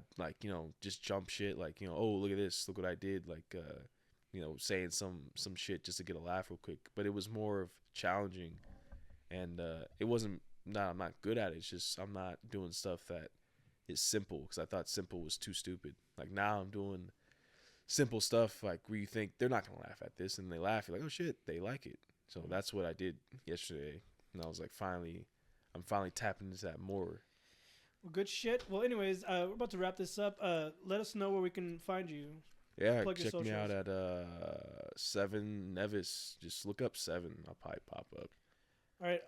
just jump shit, oh, look at this, look what I did, saying some shit just to get a laugh real quick. But it was more of challenging, and it wasn't. I'm not good at it. It's just I'm not doing stuff that is simple, because I thought simple was too stupid. Now I'm doing simple stuff where you think they're not gonna laugh at this, and they laugh. You're like, oh shit, they like it. So that's what I did yesterday, and I was like, I'm finally tapping into that more. Well, good shit. Well, anyways, we're about to wrap this up. Let us know where we can find you. Yeah, check me out at 7 Nevis. Just look up 7. I'll probably pop up. All right.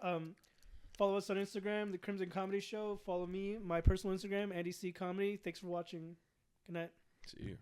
Follow us on Instagram, The Crimson Comedy Show. Follow me, my personal Instagram, Andy C Comedy. Thanks for watching. Good night. See you.